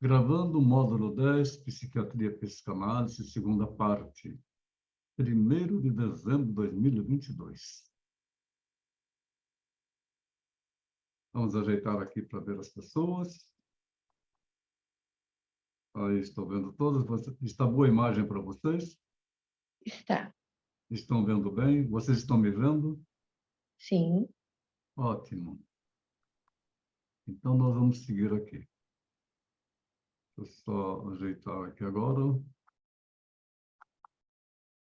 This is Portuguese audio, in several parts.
Gravando o módulo 10, Psiquiatria e Psicanálise, segunda parte, 1º de dezembro de 2022. Vamos ajeitar aqui para ver as pessoas. Aí, estou vendo todas. Está boa a imagem para vocês? Está. Estão vendo bem? Vocês estão me vendo? Sim. Ótimo. Então, nós vamos seguir aqui. Deixa eu só ajeitar aqui agora.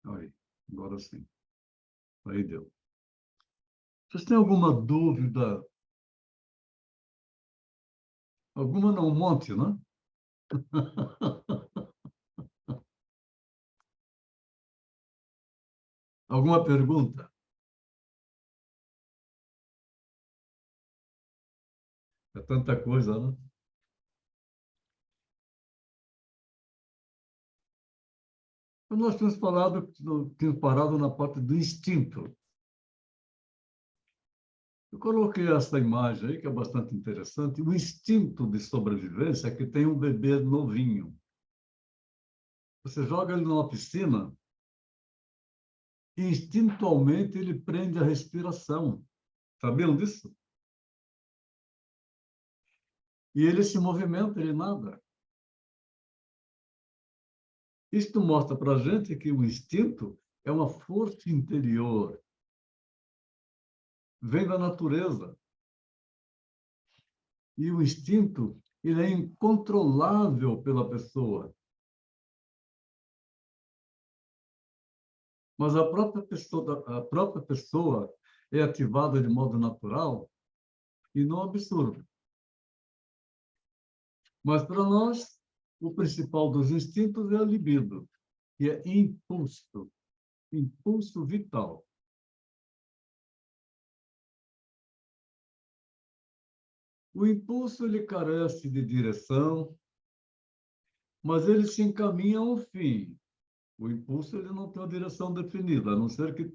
Aí, agora sim. Aí deu. Vocês têm alguma dúvida? Alguma não, um monte, né? Alguma pergunta? É tanta coisa, né? Nós tínhamos parado na parte do instinto. Eu coloquei essa imagem aí, que é bastante interessante. O instinto de sobrevivência é que tem um bebê novinho. Você joga ele numa piscina e, instintualmente, ele prende a respiração. Sabiam disso? E ele se movimenta, ele nada. Isto mostra para a gente que o instinto é uma força interior. Vem da natureza. E o instinto, ele é incontrolável pela pessoa. Mas a própria pessoa é ativada de modo natural e não absurdo. Mas, para nós, o principal dos instintos é a libido, que é impulso, impulso vital. O impulso, ele carece de direção, mas ele se encaminha a um fim. O impulso, ele não tem uma direção definida, a não ser que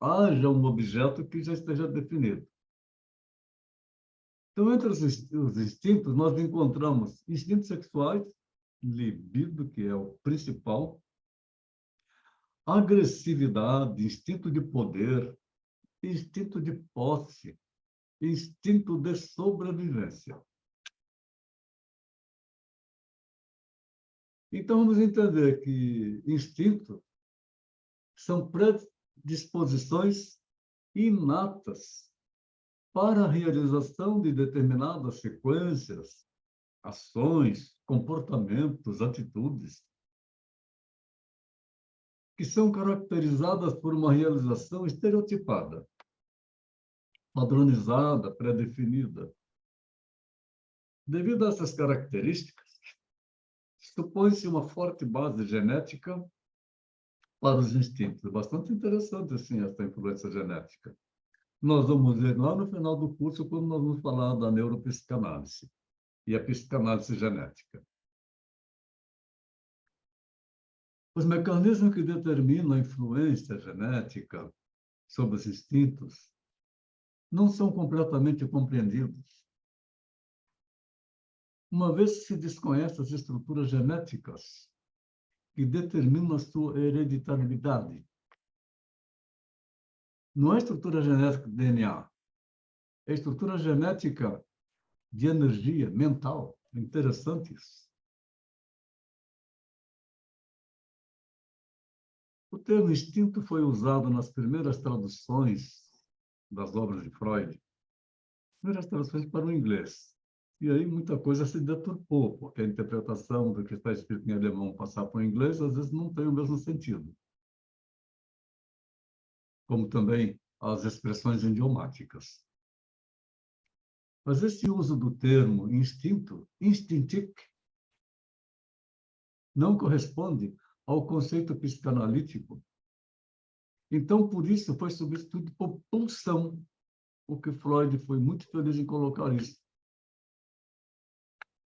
haja um objeto que já esteja definido. Então, entre os instintos, nós encontramos instintos sexuais, libido, que é o principal, agressividade, instinto de poder, instinto de posse, instinto de sobrevivência. Então, vamos entender que instintos são predisposições inatas para a realização de determinadas sequências, ações, comportamentos, atitudes, que são caracterizadas por uma realização estereotipada, padronizada, pré-definida. Devido a essas características, supõe-se uma forte base genética para os instintos. Bastante interessante, assim, essa influência genética. Nós vamos ver lá no final do curso, quando nós vamos falar da neuropsicanálise e a psicanálise genética. Os mecanismos que determinam a influência genética sobre os instintos não são completamente compreendidos, uma vez que se desconhece as estruturas genéticas que determinam a sua hereditariedade. Não é estrutura genética de DNA, é estrutura genética de energia mental. Interessante isso. O termo instinto foi usado nas primeiras traduções das obras de Freud, primeiras traduções para o inglês. E aí muita coisa se deturpou, porque a interpretação do que está escrito em alemão passar para o inglês, às vezes não tem o mesmo sentido. Como também as expressões idiomáticas. Mas esse uso do termo instinto, instinctic, não corresponde ao conceito psicanalítico. Então, por isso, foi substituído por pulsão, o que Freud foi muito feliz em colocar isso.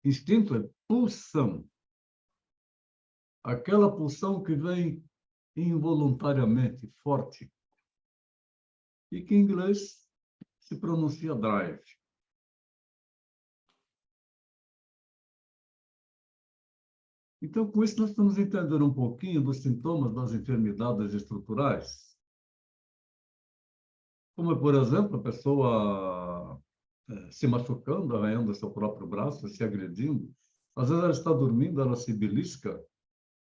Instinto é pulsão. Aquela pulsão que vem involuntariamente, forte, e que em inglês se pronuncia drive. Então, com isso, nós estamos entendendo um pouquinho dos sintomas das enfermidades estruturais. Como, por exemplo, a pessoa se machucando, arranhando seu próprio braço, se agredindo. Às vezes ela está dormindo, ela se belisca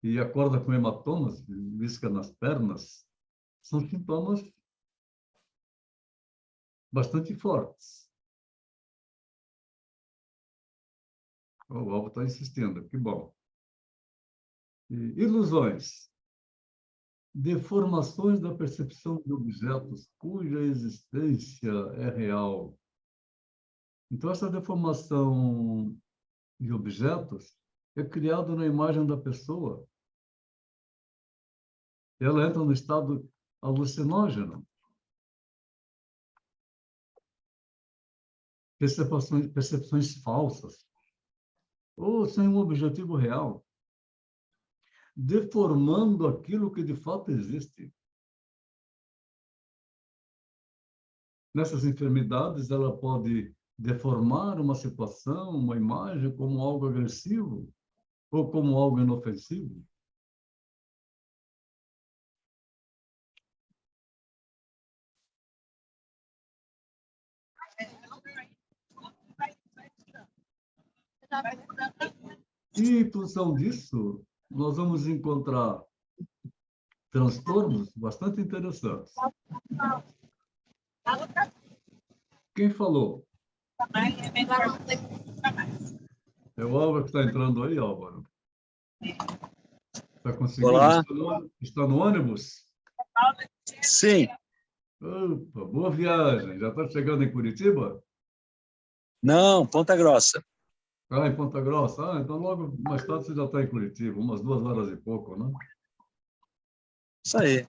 e acorda com hematomas, belisca nas pernas. São sintomas bastante fortes. O Alvo está insistindo, que bom. Ilusões. Deformações da percepção de objetos cuja existência é real. Então, essa deformação de objetos é criada na imagem da pessoa. Ela entra no estado alucinógeno. Percepções falsas, ou sem um objetivo real, deformando aquilo que de fato existe. Nessas enfermidades, ela pode deformar uma situação, uma imagem, como algo agressivo ou como algo inofensivo. E, em função disso, nós vamos encontrar transtornos bastante interessantes. Quem falou? É o Álvaro que está entrando aí, Álvaro. Está conseguindo? Olá. Está no ônibus? Sim. Opa, boa viagem. Já está chegando em Curitiba? Não, Ponta Grossa. Ah, em Ponta Grossa. Ah, então logo mais tarde você já está em Curitiba, umas 2 horas e pouco, né? Isso aí.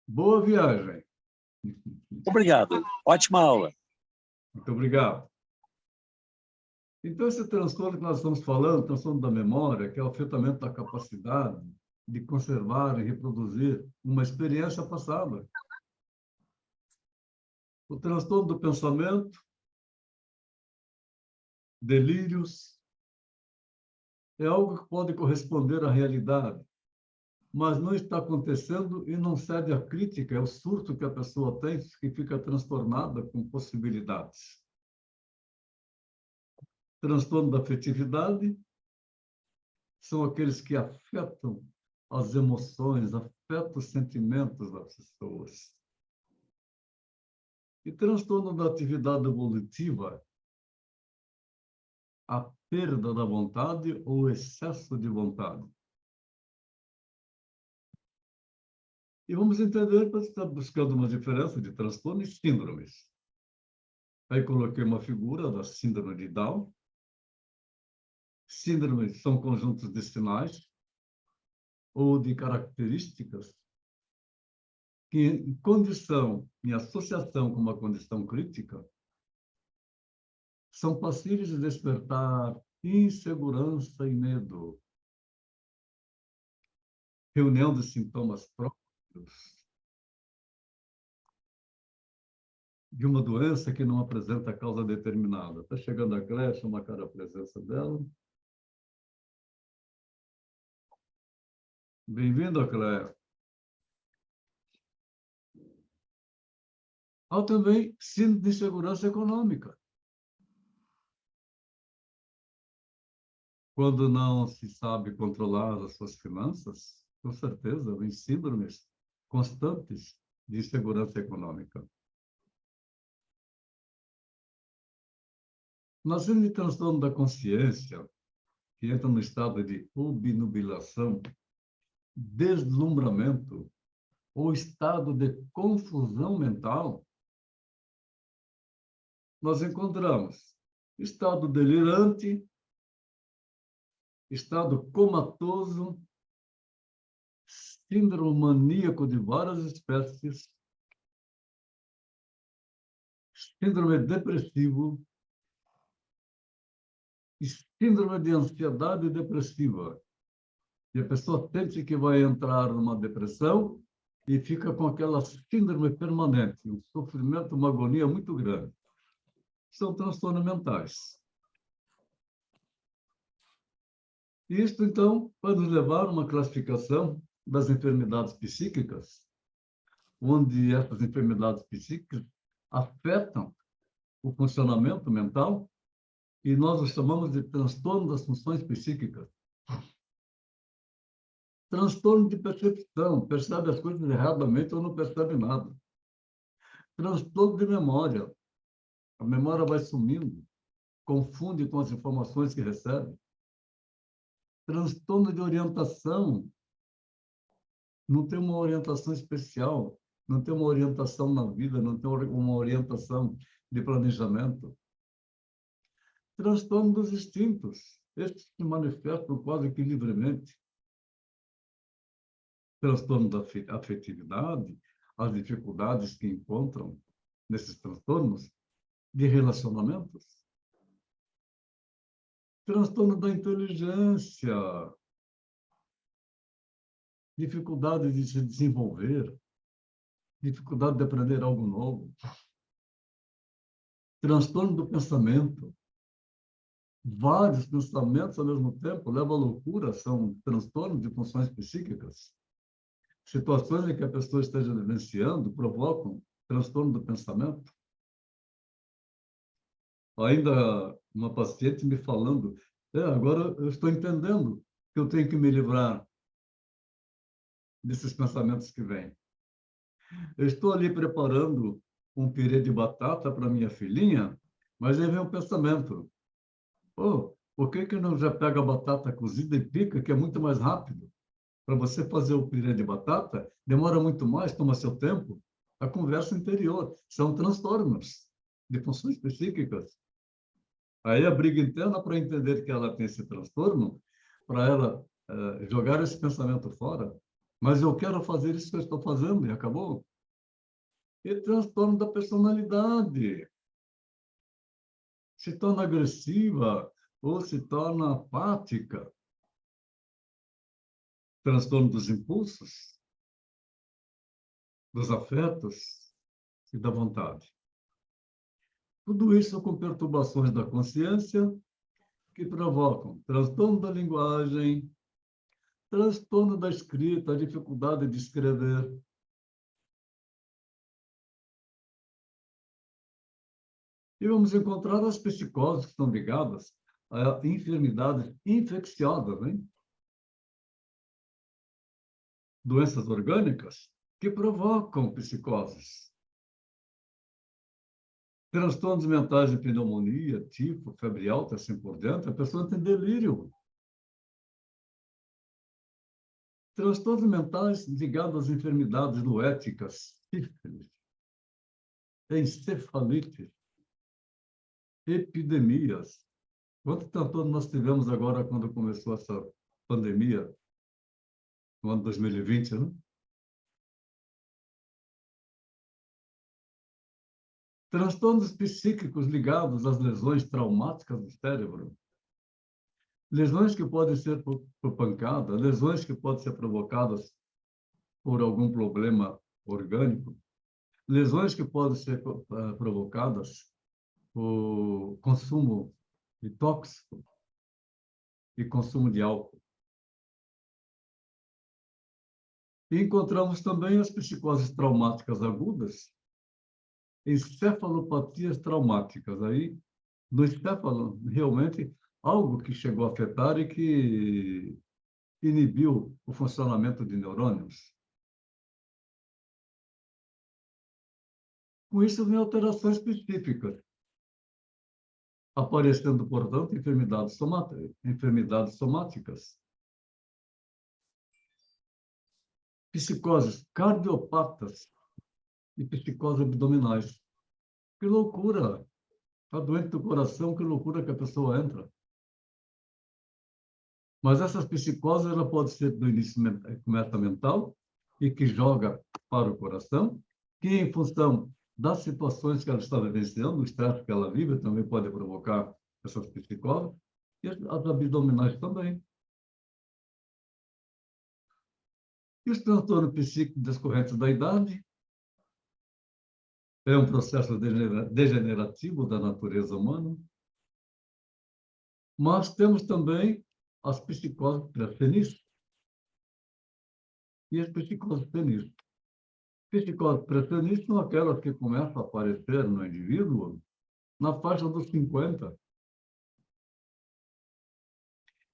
Boa viagem. Obrigado. Ótima aula. Muito obrigado. Então, esse transtorno que nós estamos falando, transtorno da memória, que é o afetamento da capacidade de conservar e reproduzir uma experiência passada. O transtorno do pensamento, delírios, é algo que pode corresponder à realidade, mas não está acontecendo e não cede à crítica, é o surto que a pessoa tem, que fica transtornada com possibilidades. Transtorno da afetividade são aqueles que afetam as emoções, afetam os sentimentos das pessoas. E transtorno da atividade evolutiva, a perda da vontade ou o excesso de vontade. E vamos entender para estar buscando uma diferença de transtorno e síndromes. Aí coloquei uma figura da síndrome de Down. Síndromes são conjuntos de sinais ou de características que, em condição, em associação com uma condição crítica, são passíveis de despertar insegurança e medo. Reunião de sintomas próprios de uma doença que não apresenta causa determinada. Está chegando a Cléia, chama a cara a presença dela. Bem-vinda, Cléia. Há também síndrome de insegurança econômica. Quando não se sabe controlar as suas finanças, com certeza, vem síndromes constantes de insegurança econômica. Na síndrome de transtorno da consciência, que entra no estado de obnubilação, deslumbramento ou estado de confusão mental, nós encontramos estado delirante, estado comatoso, síndrome maníaco de várias espécies, síndrome depressivo e síndrome de ansiedade depressiva. E a pessoa pensa que vai entrar numa depressão e fica com aquela síndrome permanente, um sofrimento, uma agonia muito grande. São transtornos mentais. Isto, então, vai nos levar a uma classificação das enfermidades psíquicas, onde essas enfermidades psíquicas afetam o funcionamento mental e nós os chamamos de transtorno das funções psíquicas. Transtorno de percepção, percebe as coisas erradamente ou não percebe nada. Transtorno de memória, a memória vai sumindo, confunde com as informações que recebe. Transtorno de orientação, não tem uma orientação especial, não tem uma orientação na vida, não tem uma orientação de planejamento. Transtorno dos instintos, estes se manifestam quase que livremente. Transtorno da afetividade, as dificuldades que encontram nesses transtornos de relacionamentos. Transtorno da inteligência, dificuldade de se desenvolver, dificuldade de aprender algo novo. Transtorno do pensamento. Vários pensamentos ao mesmo tempo levam à loucura, são transtornos de funções psíquicas. Situações em que a pessoa esteja vivenciando provocam transtorno do pensamento. Ainda uma paciente me falando, agora eu estou entendendo que eu tenho que me livrar desses pensamentos que vêm. Eu estou ali preparando um purê de batata para minha filhinha, mas aí vem um pensamento. Por que não já pega a batata cozida e pica, que é muito mais rápido? Para você fazer o purê de batata, demora muito mais, toma seu tempo. A conversa interior são transtornos de funções psíquicas. Aí a briga interna para entender que ela tem esse transtorno, para ela jogar esse pensamento fora. Mas eu quero fazer isso que eu estou fazendo e acabou. E transtorno da personalidade. Se torna agressiva ou se torna apática. Transtorno dos impulsos, dos afetos e da vontade. Tudo isso com perturbações da consciência que provocam transtorno da linguagem, transtorno da escrita, a dificuldade de escrever. E vamos encontrar as psicoses que estão ligadas a enfermidades infecciosas, hein? Doenças orgânicas que provocam psicoses. Transtornos mentais de pneumonia, tifo, febre alta, assim por diante, a pessoa tem delírio. Transtornos mentais ligados às enfermidades noéticas, sífilis, encefalite, epidemias. Quanto transtorno nós tivemos agora quando começou essa pandemia, no ano 2020, né? Transtornos psíquicos ligados às lesões traumáticas do cérebro. Lesões que podem ser por pancada, lesões que podem ser provocadas por algum problema orgânico, lesões que podem ser provocadas por consumo de tóxico e consumo de álcool. E encontramos também as psicoses traumáticas agudas, encefalopatias traumáticas. Aí, no encéfalo, realmente, algo que chegou a afetar e que inibiu o funcionamento de neurônios. Com isso, vem alterações específicas, aparecendo, portanto, enfermidades somáticas. Psicoses cardiopatas e psicoses abdominais. Que loucura! Está doente do coração, que loucura que a pessoa entra. Mas essas psicoses, ela pode ser do início mental e que joga para o coração, que em função das situações que ela está vivenciando, o estresse que ela vive também pode provocar essas psicoses, e as abdominais também. E os transtornos psíquicos decorrentes da idade é um processo degenerativo da natureza humana. Mas temos também as psicoses pré-senis e as psicoses senis. Psicoses pré-senis são aquelas que começam a aparecer no indivíduo na faixa dos 50.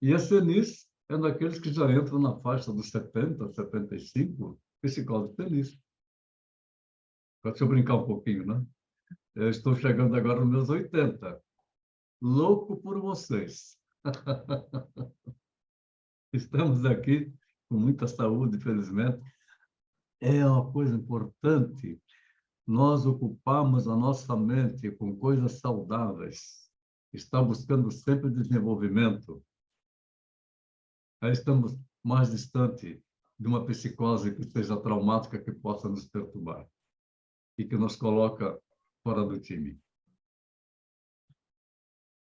E a senis é daqueles que já entram na faixa dos 70, 75, psicose senis. Deixa eu brincar um pouquinho, né? Eu estou chegando agora nos meus 80. Louco por vocês. Estamos aqui com muita saúde, felizmente. É uma coisa importante nós ocuparmos a nossa mente com coisas saudáveis. Está buscando sempre desenvolvimento. Aí estamos mais distante de uma psicose que seja traumática, que possa nos perturbar e que nos coloca fora do time.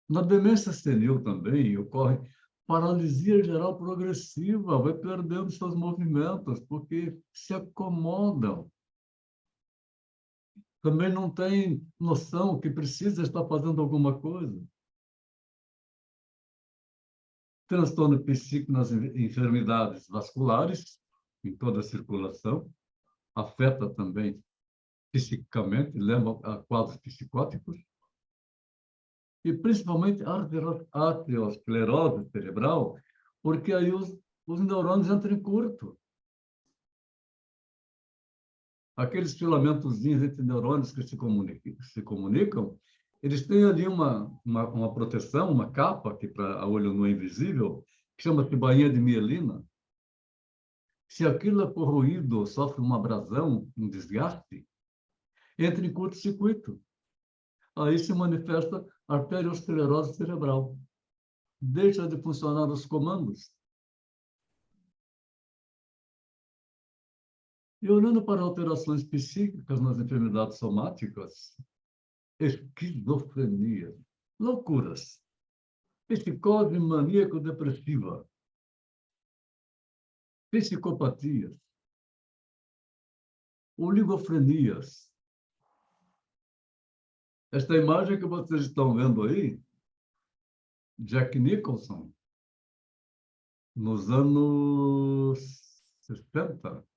Na demência senil também ocorre paralisia geral progressiva, vai perdendo seus movimentos, porque se acomodam. Também não tem noção que precisa estar fazendo alguma coisa. Transtorno psíquico nas enfermidades vasculares, em toda a circulação, afeta também psiquicamente, leva a quadros psicóticos, e principalmente a arteriosclerose cerebral, porque aí os neurônios entram em curto. Aqueles filamentozinhos entre neurônios que se comunicam, eles têm ali uma proteção, uma capa, que para olho nu é invisível, que chama-se bainha de mielina. Se aquilo é corroído, sofre uma abrasão, um desgaste, entra em curto-circuito. Aí se manifesta arteriosclerose cerebral. Deixa de funcionar os comandos. E olhando para alterações psíquicas nas enfermidades somáticas, esquizofrenia, loucuras, psicose maníaco-depressiva, psicopatias, oligofrenias. Esta imagem que vocês estão vendo aí, Jack Nicholson, nos anos 60,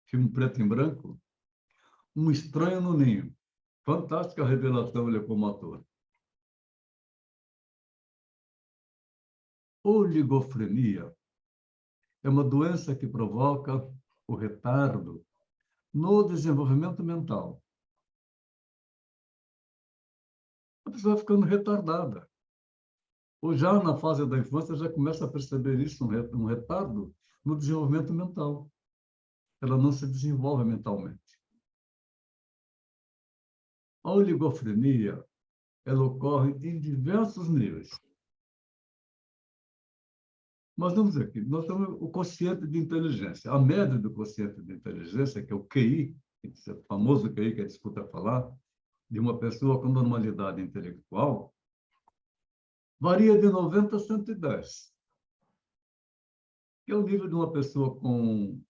filme preto e branco, Um Estranho no Ninho. Fantástica revelação ele como ator. Oligofrenia é uma doença que provoca o retardo no desenvolvimento mental. A pessoa vai ficando retardada. Ou já na fase da infância já começa a perceber isso, um retardo no desenvolvimento mental. Ela não se desenvolve mentalmente. A oligofrenia, ela ocorre em diversos níveis. Mas vamos ver aqui, nós temos o quociente de inteligência. A média do quociente de inteligência, que é o QI, o famoso QI que a gente escuta falar, de uma pessoa com normalidade intelectual, varia de 90 a 110. Que é o nível de uma pessoa com...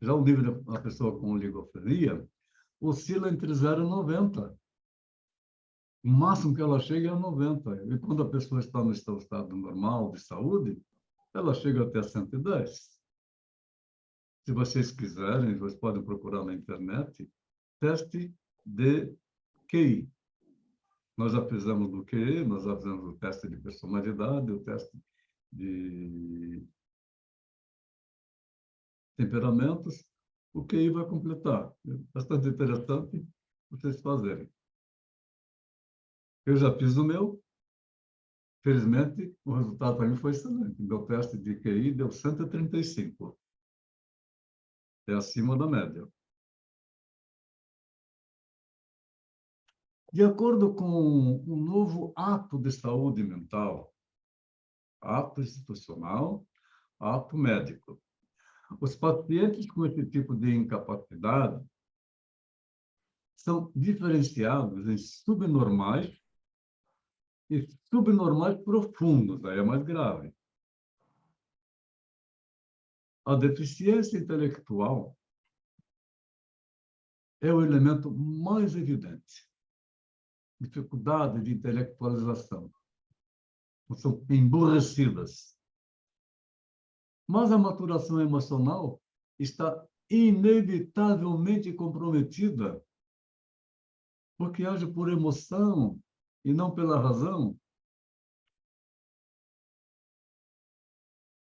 Já o nível de uma pessoa com oligofrenia oscila entre 0 e 90. O máximo que ela chega é a 90. E quando a pessoa está no seu estado normal de saúde, ela chega até 110. Se vocês quiserem, vocês podem procurar na internet teste de QI. Nós já fizemos do QI, nós já fizemos o teste de personalidade, o teste de temperamentos. O QI vai completar. É bastante interessante vocês fazerem. Eu já fiz o meu. Felizmente, o resultado para mim foi excelente. Meu teste de QI deu 135. É acima da média. De acordo com um novo ato de saúde mental, ato institucional, ato médico, os pacientes com esse tipo de incapacidade são diferenciados em subnormais e subnormais profundos, aí é mais grave. A deficiência intelectual é o elemento mais evidente. Dificuldade de intelectualização. São emburrecidas. Mas a maturação emocional está inevitavelmente comprometida, porque age por emoção e não pela razão.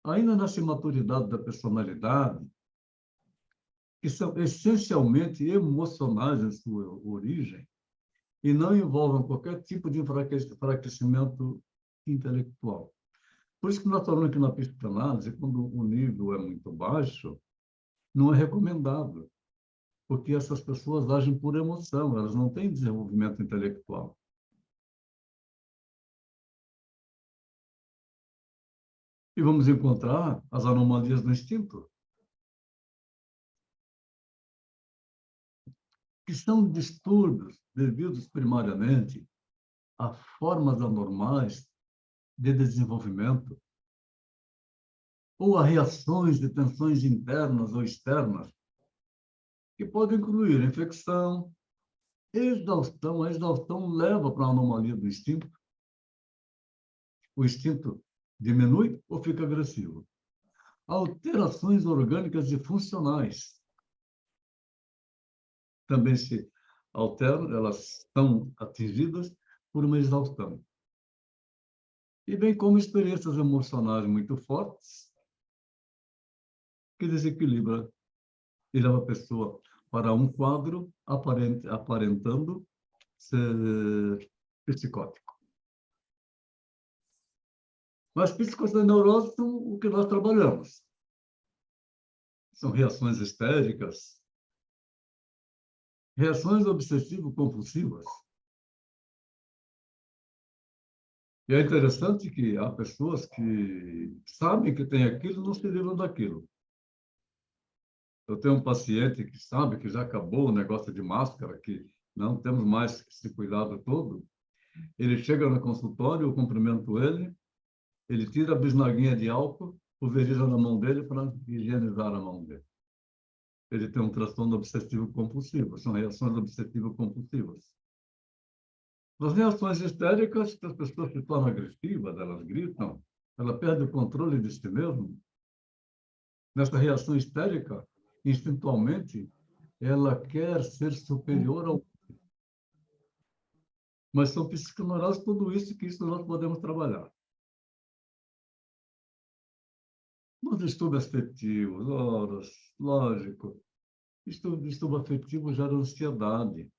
Ainda nessa imaturidade da personalidade, que são essencialmente emocionais em sua origem, e não envolvem qualquer tipo de enfraquecimento intelectual. Por isso que nós falamos que na psicanálise, quando o nível é muito baixo, não é recomendável, porque essas pessoas agem por emoção, elas não têm desenvolvimento intelectual. E vamos encontrar as anomalias do instinto, que são distúrbios devidos primariamente a formas anormais de desenvolvimento ou a reações de tensões internas ou externas, que podem incluir infecção, exaustão. A exaustão leva para a anomalia do instinto. O instinto diminui ou fica agressivo. Alterações orgânicas e funcionais também se alteram, elas são atingidas por uma exaustão. E bem como experiências emocionais muito fortes, que desequilibra e leva a pessoa para um quadro aparentando ser psicótico. Mas psicoses neuroses são o que nós trabalhamos. São reações histéricas, reações obsessivo-compulsivas. E é interessante que há pessoas que sabem que tem aquilo e não se livram daquilo. Eu tenho um paciente que sabe que já acabou o negócio de máscara, que não temos mais esse cuidado todo. Ele chega no consultório, eu cumprimento ele, ele tira a bisnaguinha de álcool, pulveriza na mão dele para higienizar a mão dele. Ele tem um transtorno obsessivo-compulsivo, são reações obsessivo-compulsivas. Nas reações histéricas, as pessoas se tornam agressivas, elas gritam, ela perde o controle de si mesma. Nessa reação histérica, instintualmente, ela quer ser superior ao... Mas são psiconeuroses tudo isso, que isso nós podemos trabalhar. Nos distúrbios afetivos, horas, lógico, distúrbio afetivo gera ansiedade.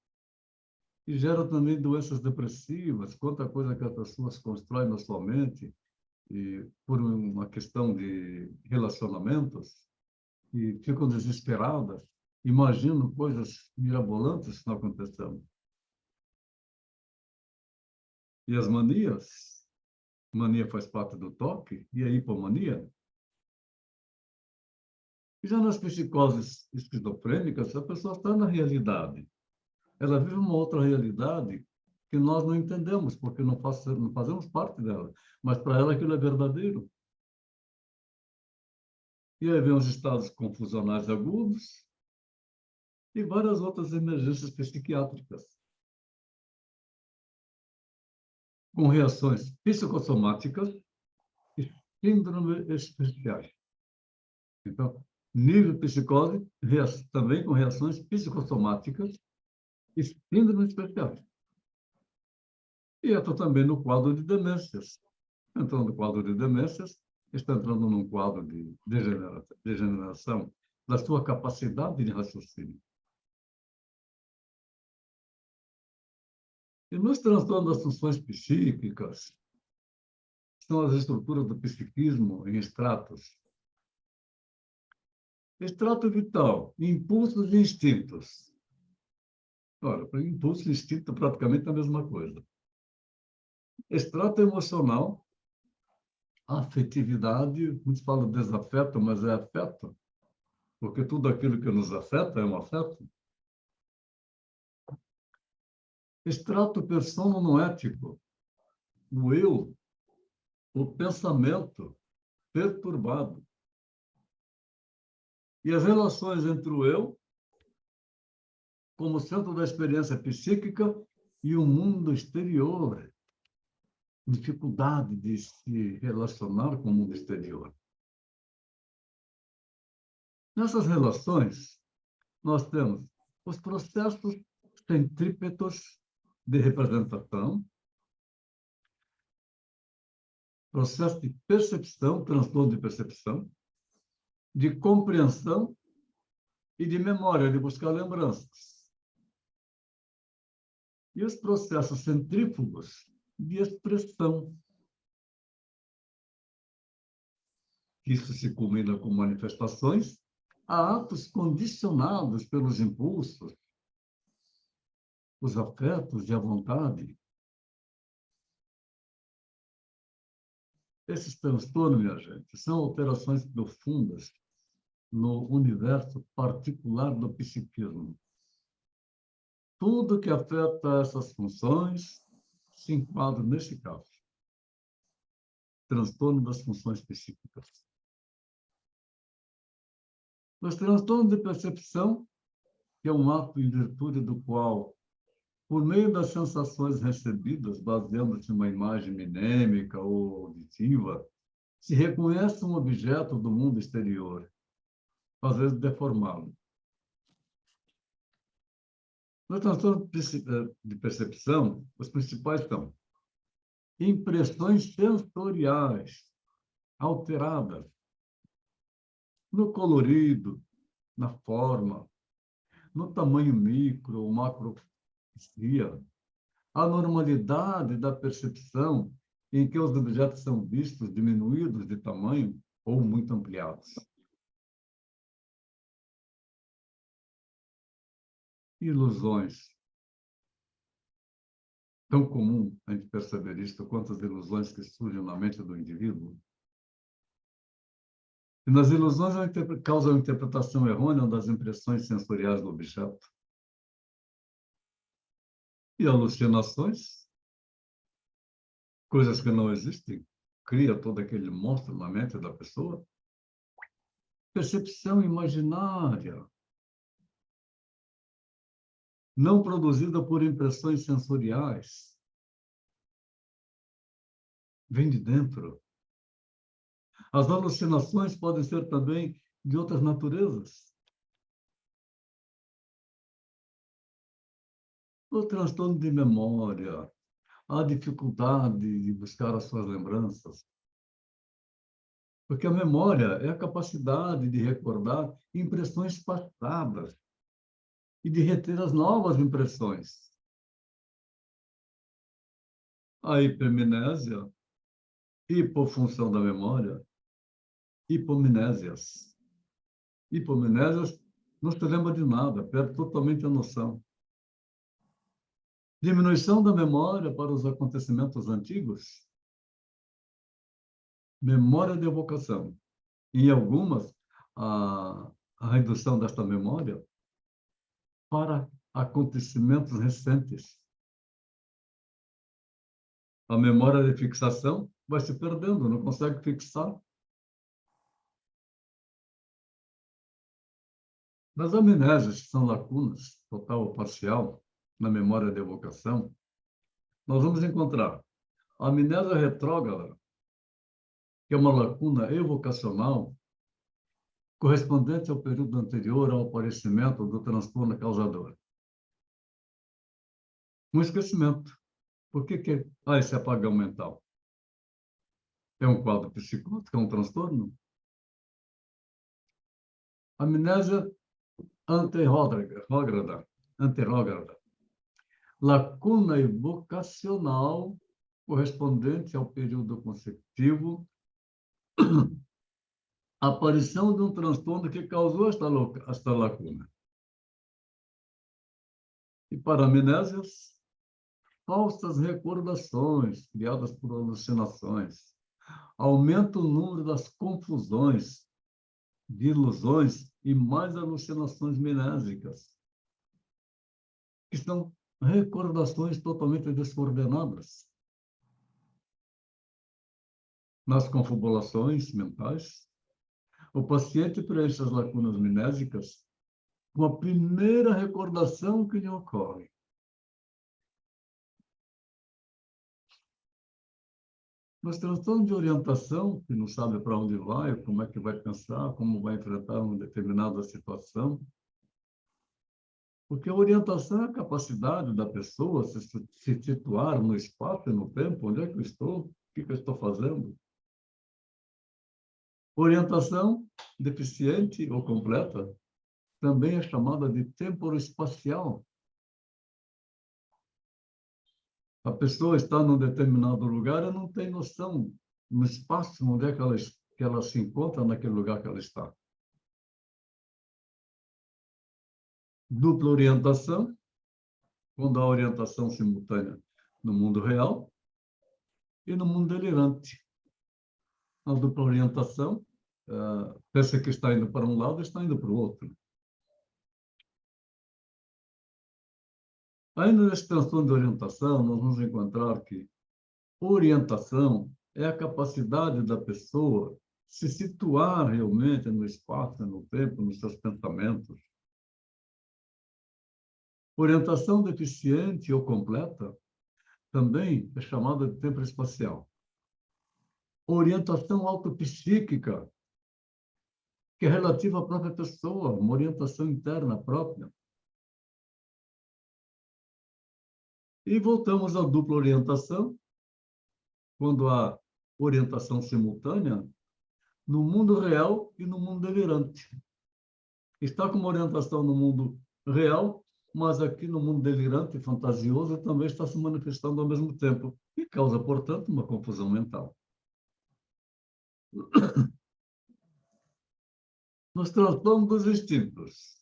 E gera também doenças depressivas, quanta coisa que as pessoas constroem na sua mente, e por uma questão de relacionamentos, e ficam desesperadas, imaginam coisas mirabolantes que estão acontecendo. E as manias, mania faz parte do toque, e a hipomania. E já nas psicoses esquizofrênicas, a pessoa está na realidade. Ela vive uma outra realidade que nós não entendemos, porque não fazemos parte dela. Mas para ela aquilo é verdadeiro. E aí vem os estados confusionais agudos e várias outras emergências psiquiátricas, com reações psicossomáticas e síndromes especiais. Então, nível psicose, também com reações psicossomáticas e síndromes especiais. E entra também no quadro de demências. Entrando no quadro de demências, está entrando num quadro de degeneração da sua capacidade de raciocínio. E nos transtornos das funções psíquicas, são as estruturas do psiquismo em estratos. Extrato vital, impulsos e instintos. Ora, para impulso e instinto praticamente a mesma coisa. Extrato emocional, afetividade, muitos falam desafeto, mas é afeto, porque tudo aquilo que nos afeta é um afeto. Extrato persona não ético, o eu, o pensamento perturbado. E as relações entre o eu, como centro da experiência psíquica, e o mundo exterior, dificuldade de se relacionar com o mundo exterior. Nessas relações, nós temos os processos centrípetos de representação, processo de percepção, transtorno de percepção, de compreensão e de memória, de buscar lembranças. E os processos centrífugos de expressão. Isso se culmina com manifestações a atos condicionados pelos impulsos, os afetos e a vontade. Esses transtornos, minha gente, são alterações profundas no universo particular do psiquismo. Tudo que afeta essas funções se enquadra nesse caso. Transtorno das funções psíquicas. Os transtornos de percepção, que é um ato em virtude do qual, por meio das sensações recebidas, baseando-se em uma imagem minêmica ou auditiva, se reconhece um objeto do mundo exterior, às vezes deformado. Nos transtornos de percepção, os principais são impressões sensoriais alteradas no colorido, na forma, no tamanho micro ou macroscopia, a normalidade da percepção em que os objetos são vistos diminuídos de tamanho ou muito ampliados. Ilusões. Tão comum a gente perceber isso, quantas ilusões que surgem na mente do indivíduo. E nas ilusões causam a interpretação errônea das impressões sensoriais do objeto. E alucinações, coisas que não existem, cria todo aquele monstro na mente da pessoa. Percepção imaginária, não produzida por impressões sensoriais, vem de dentro. As alucinações podem ser também de outras naturezas. O transtorno de memória, a dificuldade de buscar as suas lembranças. Porque a memória é a capacidade de recordar impressões passadas e de reter as novas impressões. A hipermnésia, hipofunção da memória, hipomnésias. Hipomnésias não se lembra de nada, perde totalmente a noção. Diminuição da memória para os acontecimentos antigos. Memória de evocação. Em algumas, a redução desta memória para acontecimentos recentes. A memória de fixação vai se perdendo, não consegue fixar. Nas amnésias, que são lacunas, total ou parcial, na memória de evocação, nós vamos encontrar a amnésia retrógrada, que é uma lacuna evocacional correspondente ao período anterior ao aparecimento do transtorno causador. Um esquecimento. Por que há esse apagão mental? É um quadro psicótico, é um transtorno? Amnésia anterrógrada. Lacuna evocacional correspondente ao período consecutivo, aparição de um transtorno que causou esta lacuna. E para amnésias, falsas recordações criadas por alucinações, aumenta o número das confusões, de ilusões e mais alucinações mnésicas, que são recordações totalmente descoordenadas. Nas confabulações mentais, o paciente preenche as lacunas mnésicas com a primeira recordação que lhe ocorre. Nos transtornos de orientação, que não sabe para onde vai, como é que vai pensar, como vai enfrentar uma determinada situação. Porque a orientação é a capacidade da pessoa se situar no espaço e no tempo, onde é que eu estou, o que eu estou fazendo. Orientação deficiente ou completa também é chamada de temporoespacial. A pessoa está num determinado lugar e não tem noção no espaço onde é que ela se encontra naquele lugar que ela está. Dupla orientação, quando há orientação simultânea no mundo real e no mundo delirante. A dupla orientação, pensa que está indo para um lado e está indo para o outro. Ainda nesse transtorno de orientação, nós vamos encontrar que orientação é a capacidade da pessoa se situar realmente no espaço, no tempo, nos seus pensamentos. Orientação deficiente ou completa também é chamada de tempo espacial. Orientação autopsíquica, que é relativa à própria pessoa, uma orientação interna própria. E voltamos à dupla orientação, quando há orientação simultânea no mundo real e no mundo delirante. Está com uma orientação no mundo real, mas aqui no mundo delirante e fantasioso também está se manifestando ao mesmo tempo, e causa, portanto, uma confusão mental. Nos transtornos dos instintos.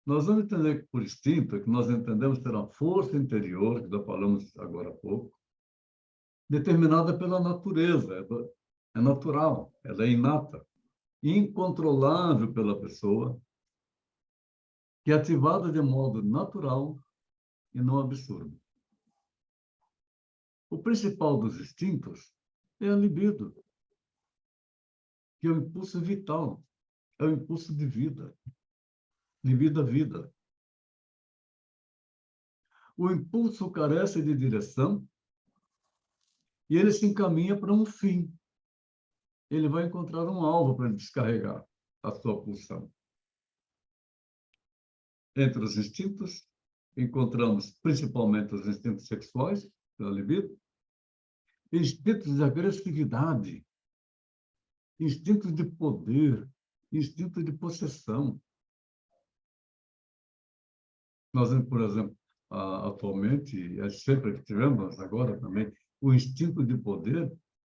Nós vamos entender que por instinto, que nós entendemos ter uma força interior, que já falamos agora há pouco, determinada pela natureza, é natural, ela é inata, incontrolável pela pessoa, que é ativada de modo natural e não absurdo. O principal dos instintos é a libido, que é o impulso vital, é o impulso de vida à vida. O impulso carece de direção e ele se encaminha para um fim. Ele vai encontrar um alvo para descarregar a sua pulsão. Entre os instintos, encontramos principalmente os instintos sexuais, pela libido, instintos de agressividade, instintos de poder, instinto de possessão. Nós, por exemplo, atualmente, sempre que tivemos, agora também, o instinto de poder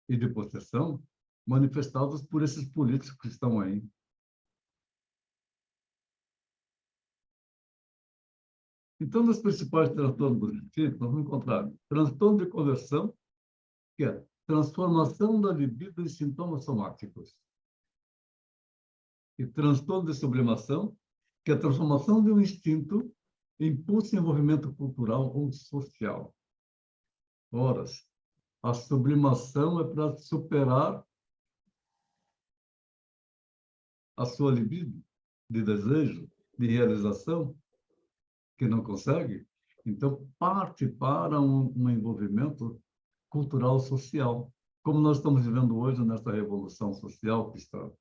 e de possessão manifestados por esses políticos que estão aí. Então, nos principais transtornos do instinto, nós vamos encontrar transtorno de conversão, que é transformação da libido em sintomas somáticos. E transtorno de sublimação, que é a transformação de um instinto em impulso e envolvimento cultural ou social. Ora, a sublimação é para superar a sua libido de desejo, de realização, que não consegue. Então, parte para um envolvimento cultural social. Como nós estamos vivendo hoje nessa revolução social que está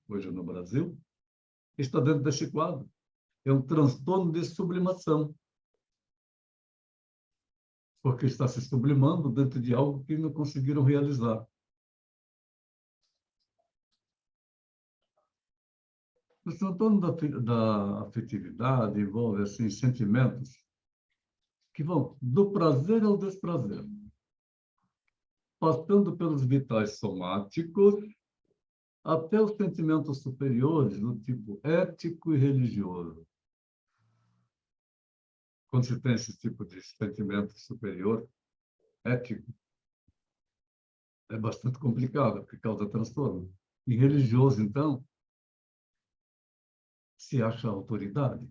hoje no Brasil, está dentro desse quadro. É um transtorno de sublimação, porque está se sublimando dentro de algo que não conseguiram realizar. O transtorno da afetividade envolve assim, sentimentos que vão do prazer ao desprazer, passando pelos vitais somáticos até os sentimentos superiores, do tipo ético e religioso. Quando se tem esse tipo de sentimento superior, ético, é bastante complicado, porque causa transtorno. E religioso, então, se acha autoridade.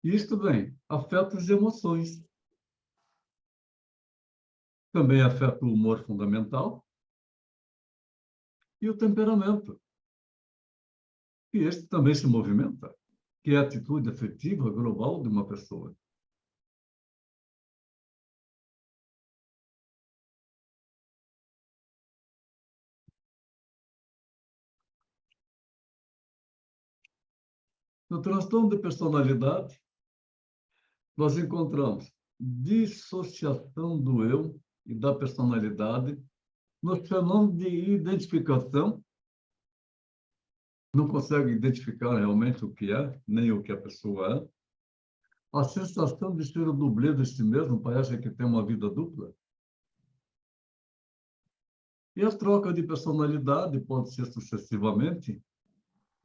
E isto bem, afeta as emoções. Também afeta o humor fundamental e o temperamento. E este também se movimenta, que é a atitude afetiva global de uma pessoa. No transtorno de personalidade, nós encontramos dissociação do eu e da personalidade no fenômeno de identificação. Não consegue identificar realmente o que é, nem o que a pessoa é. A sensação de ser o dublê de si mesmo, parece que tem uma vida dupla. E a troca de personalidade pode ser sucessivamente,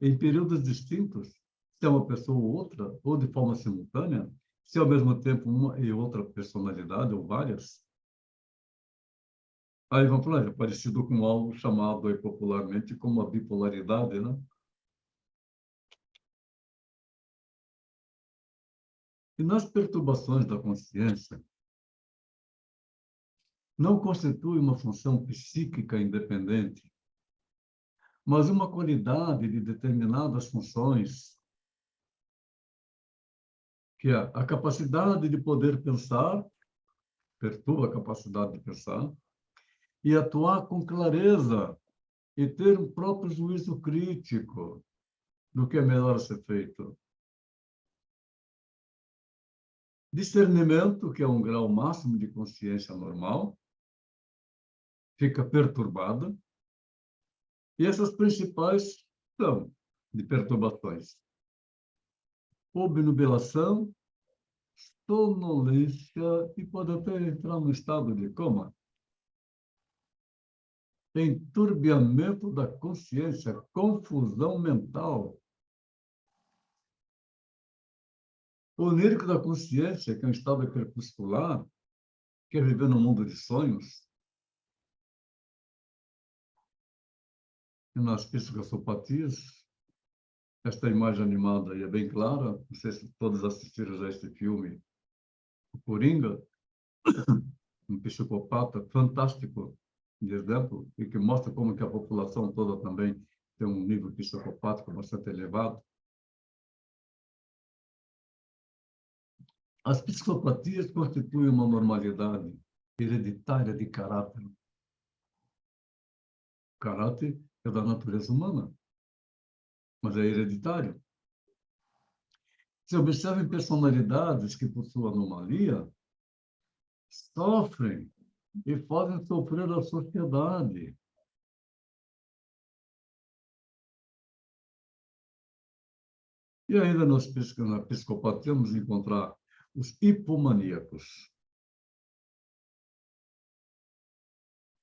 em períodos distintos, se é uma pessoa ou outra, ou de forma simultânea, se ao mesmo tempo uma e outra personalidade, ou várias. Aí vamos falar, é parecido com algo chamado aí, popularmente como a bipolaridade, né? E nas perturbações da consciência, não constitui uma função psíquica independente, mas uma qualidade de determinadas funções, que é a capacidade de poder pensar, perturba a capacidade de pensar, e atuar com clareza e ter um próprio juízo crítico do que é melhor ser feito. Discernimento, que é um grau máximo de consciência normal, fica perturbada, e essas principais são de perturbações: obnubilação, sonolência e pode até entrar no estado de coma. Enturbiamento da consciência, confusão mental. O onírico da consciência, que é um estado crepuscular, que é viver no mundo de sonhos. E nas psicossopatias, esta imagem animada aí é bem clara. Não sei se todos assistiram já este filme, O Coringa, um psicopata fantástico, de exemplo, e que mostra como que a população toda também tem um nível psicopático bastante elevado. As psicopatias constituem uma normalidade hereditária de caráter. O caráter é da natureza humana, mas é hereditário. Se observem personalidades que possuem anomalia, sofrem e fazem sofrer a sociedade. E ainda na psicopatia vamos encontrar os hipomaníacos.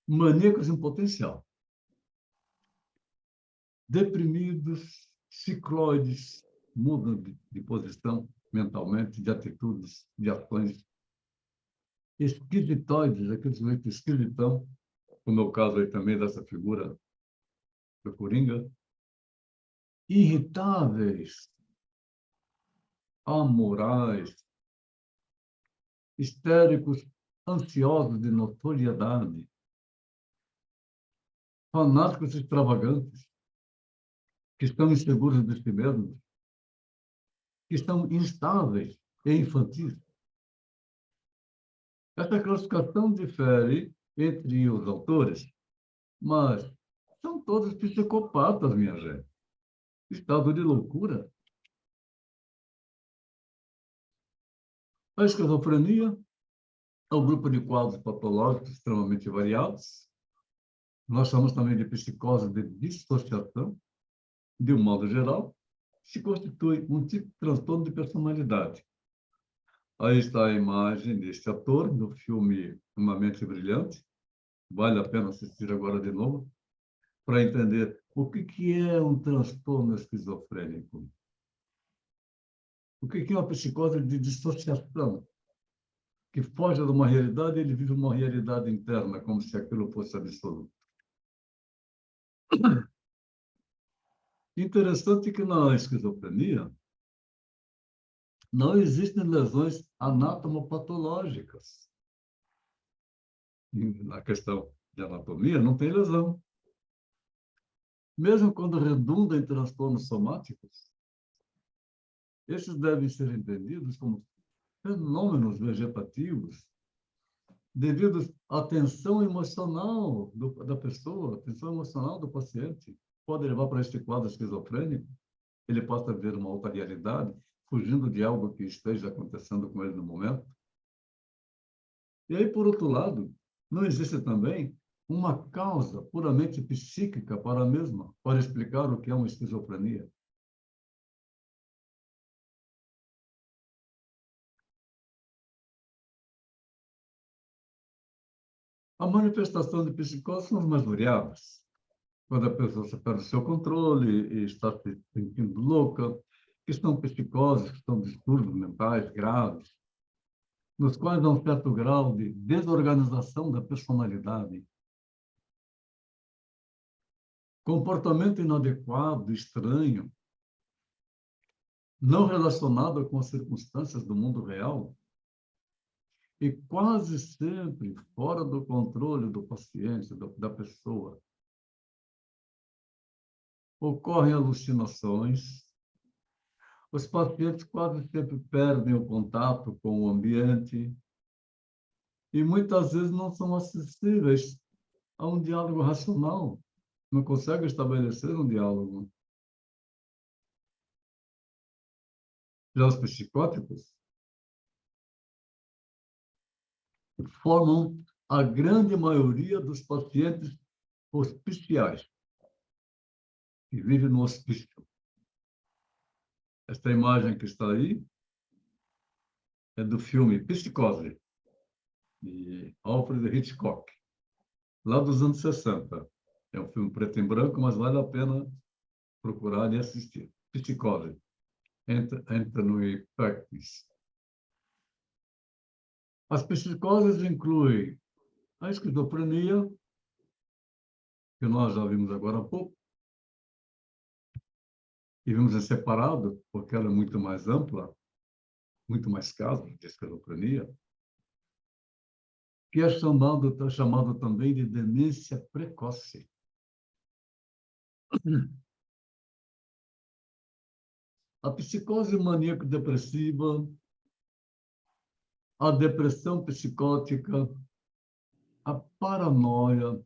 Maníacos em potencial. Deprimidos, cicloides, mudam de posição mentalmente, de atitudes, de ações. Esquisitoides, aquele sujeito esquisitão, como é o caso aí também dessa figura do Coringa. Irritáveis, amorais, histéricos, ansiosos de notoriedade, fanáticos extravagantes, que estão inseguros de si mesmos, que estão instáveis e infantis. Essa classificação difere entre os autores, mas são todos psicopatas, minha gente. Estado de loucura. A esquizofrenia é um grupo de quadros patológicos extremamente variados. Nós chamamos também de psicose de dissociação, de um modo geral, se constitui um tipo de transtorno de personalidade. Aí está a imagem deste ator no filme Uma Mente Brilhante. Vale a pena assistir agora de novo, para entender o que é um transtorno esquizofrênico. O que é uma psicose de dissociação? Que foge de uma realidade e ele vive uma realidade interna, como se aquilo fosse absoluto. Interessante que na esquizofrenia não existem lesões anatomopatológicas. Na questão de anatomia, não tem lesão. Mesmo quando redunda em transtornos somáticos, esses devem ser entendidos como fenômenos vegetativos devido à tensão emocional da pessoa, a tensão emocional do paciente, pode levar para este quadro esquizofrênico. ele possa ver uma outra realidade, fugindo de algo que esteja acontecendo com ele no momento. E aí, por outro lado, não existe também uma causa puramente psíquica para a mesma, para explicar o que é uma esquizofrenia. A manifestação de psicose são as mais variadas. Quando a pessoa se perde o seu controle e está se sentindo louca, que são psicoses, que são distúrbios mentais graves, nos quais há um certo grau de desorganização da personalidade, comportamento inadequado, estranho, não relacionado com as circunstâncias do mundo real e quase sempre fora do controle do paciente, da pessoa. Ocorrem alucinações, os pacientes quase sempre perdem o contato com o ambiente e muitas vezes não são acessíveis a um diálogo racional, não conseguem estabelecer um diálogo. Já os psicóticos formam a grande maioria dos pacientes hospiciais, que vivem no hospício. Esta imagem que está aí é do filme Psicose, de Alfred Hitchcock, lá dos anos 60. É um filme preto e branco, mas vale a pena procurar e assistir. Psicose, Anthony Perkins. As psicoses incluem a esquizofrenia, que nós já vimos agora há pouco, e vimos em separado, porque ela é muito mais ampla, muito mais casos de esquizofrenia, que é chamado também de demência precoce. A psicose maníaco-depressiva, a depressão psicótica, a paranoia,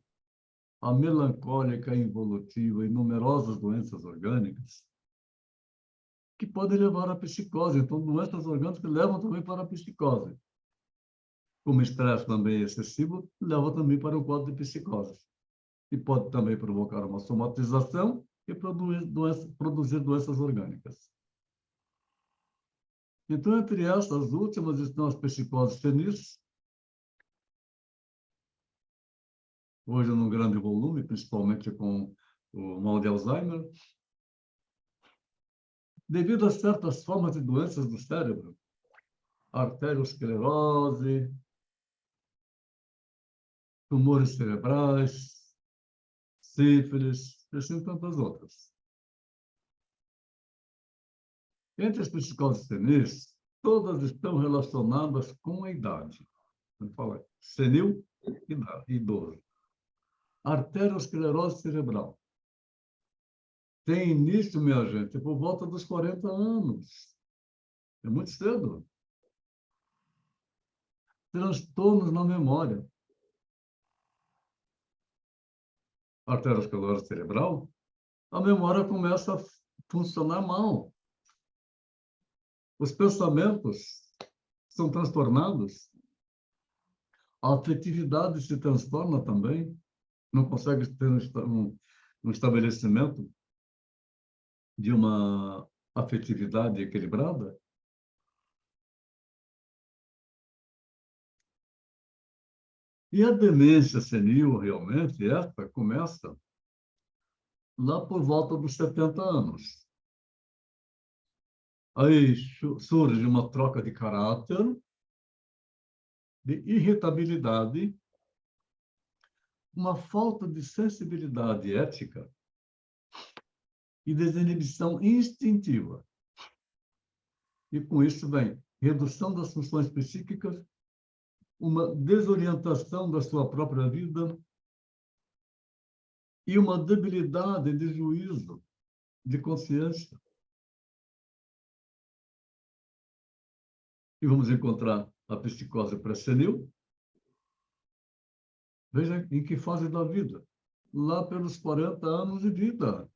a melancólica involutiva e numerosas doenças orgânicas que podem levar à psicose. Então, doenças orgânicas levam também para a psicose. Como estresse também excessivo, leva também para um quadro de psicose. E pode também provocar uma somatização e produzir doenças orgânicas. Então, entre essas últimas estão as psicoses senis, hoje num grande volume, principalmente com o mal de Alzheimer, devido a certas formas de doenças do cérebro, arteriosclerose, tumores cerebrais, sífilis, e assim tantas outras. Entre as psicoses senis, todas estão relacionadas com a idade. Vamos falar senil, idoso. Arteriosclerose cerebral. Tem início, minha gente, por volta dos 40 anos. É muito cedo. Transtornos na memória. Arteriosclerose cerebral, a memória começa a funcionar mal. Os pensamentos são transtornados. A afetividade se transtorna também. Não consegue ter um estabelecimento de uma afetividade equilibrada. E a demência senil, realmente, essa começa lá por volta dos 70 anos. Aí surge uma troca de caráter, de irritabilidade, uma falta de sensibilidade ética e desinibição instintiva. E com isso vem redução das funções psíquicas, uma desorientação da sua própria vida e uma debilidade de juízo, de consciência. E vamos encontrar a psicose pré-senil. Veja em que fase da vida. Lá pelos 40 anos de vida.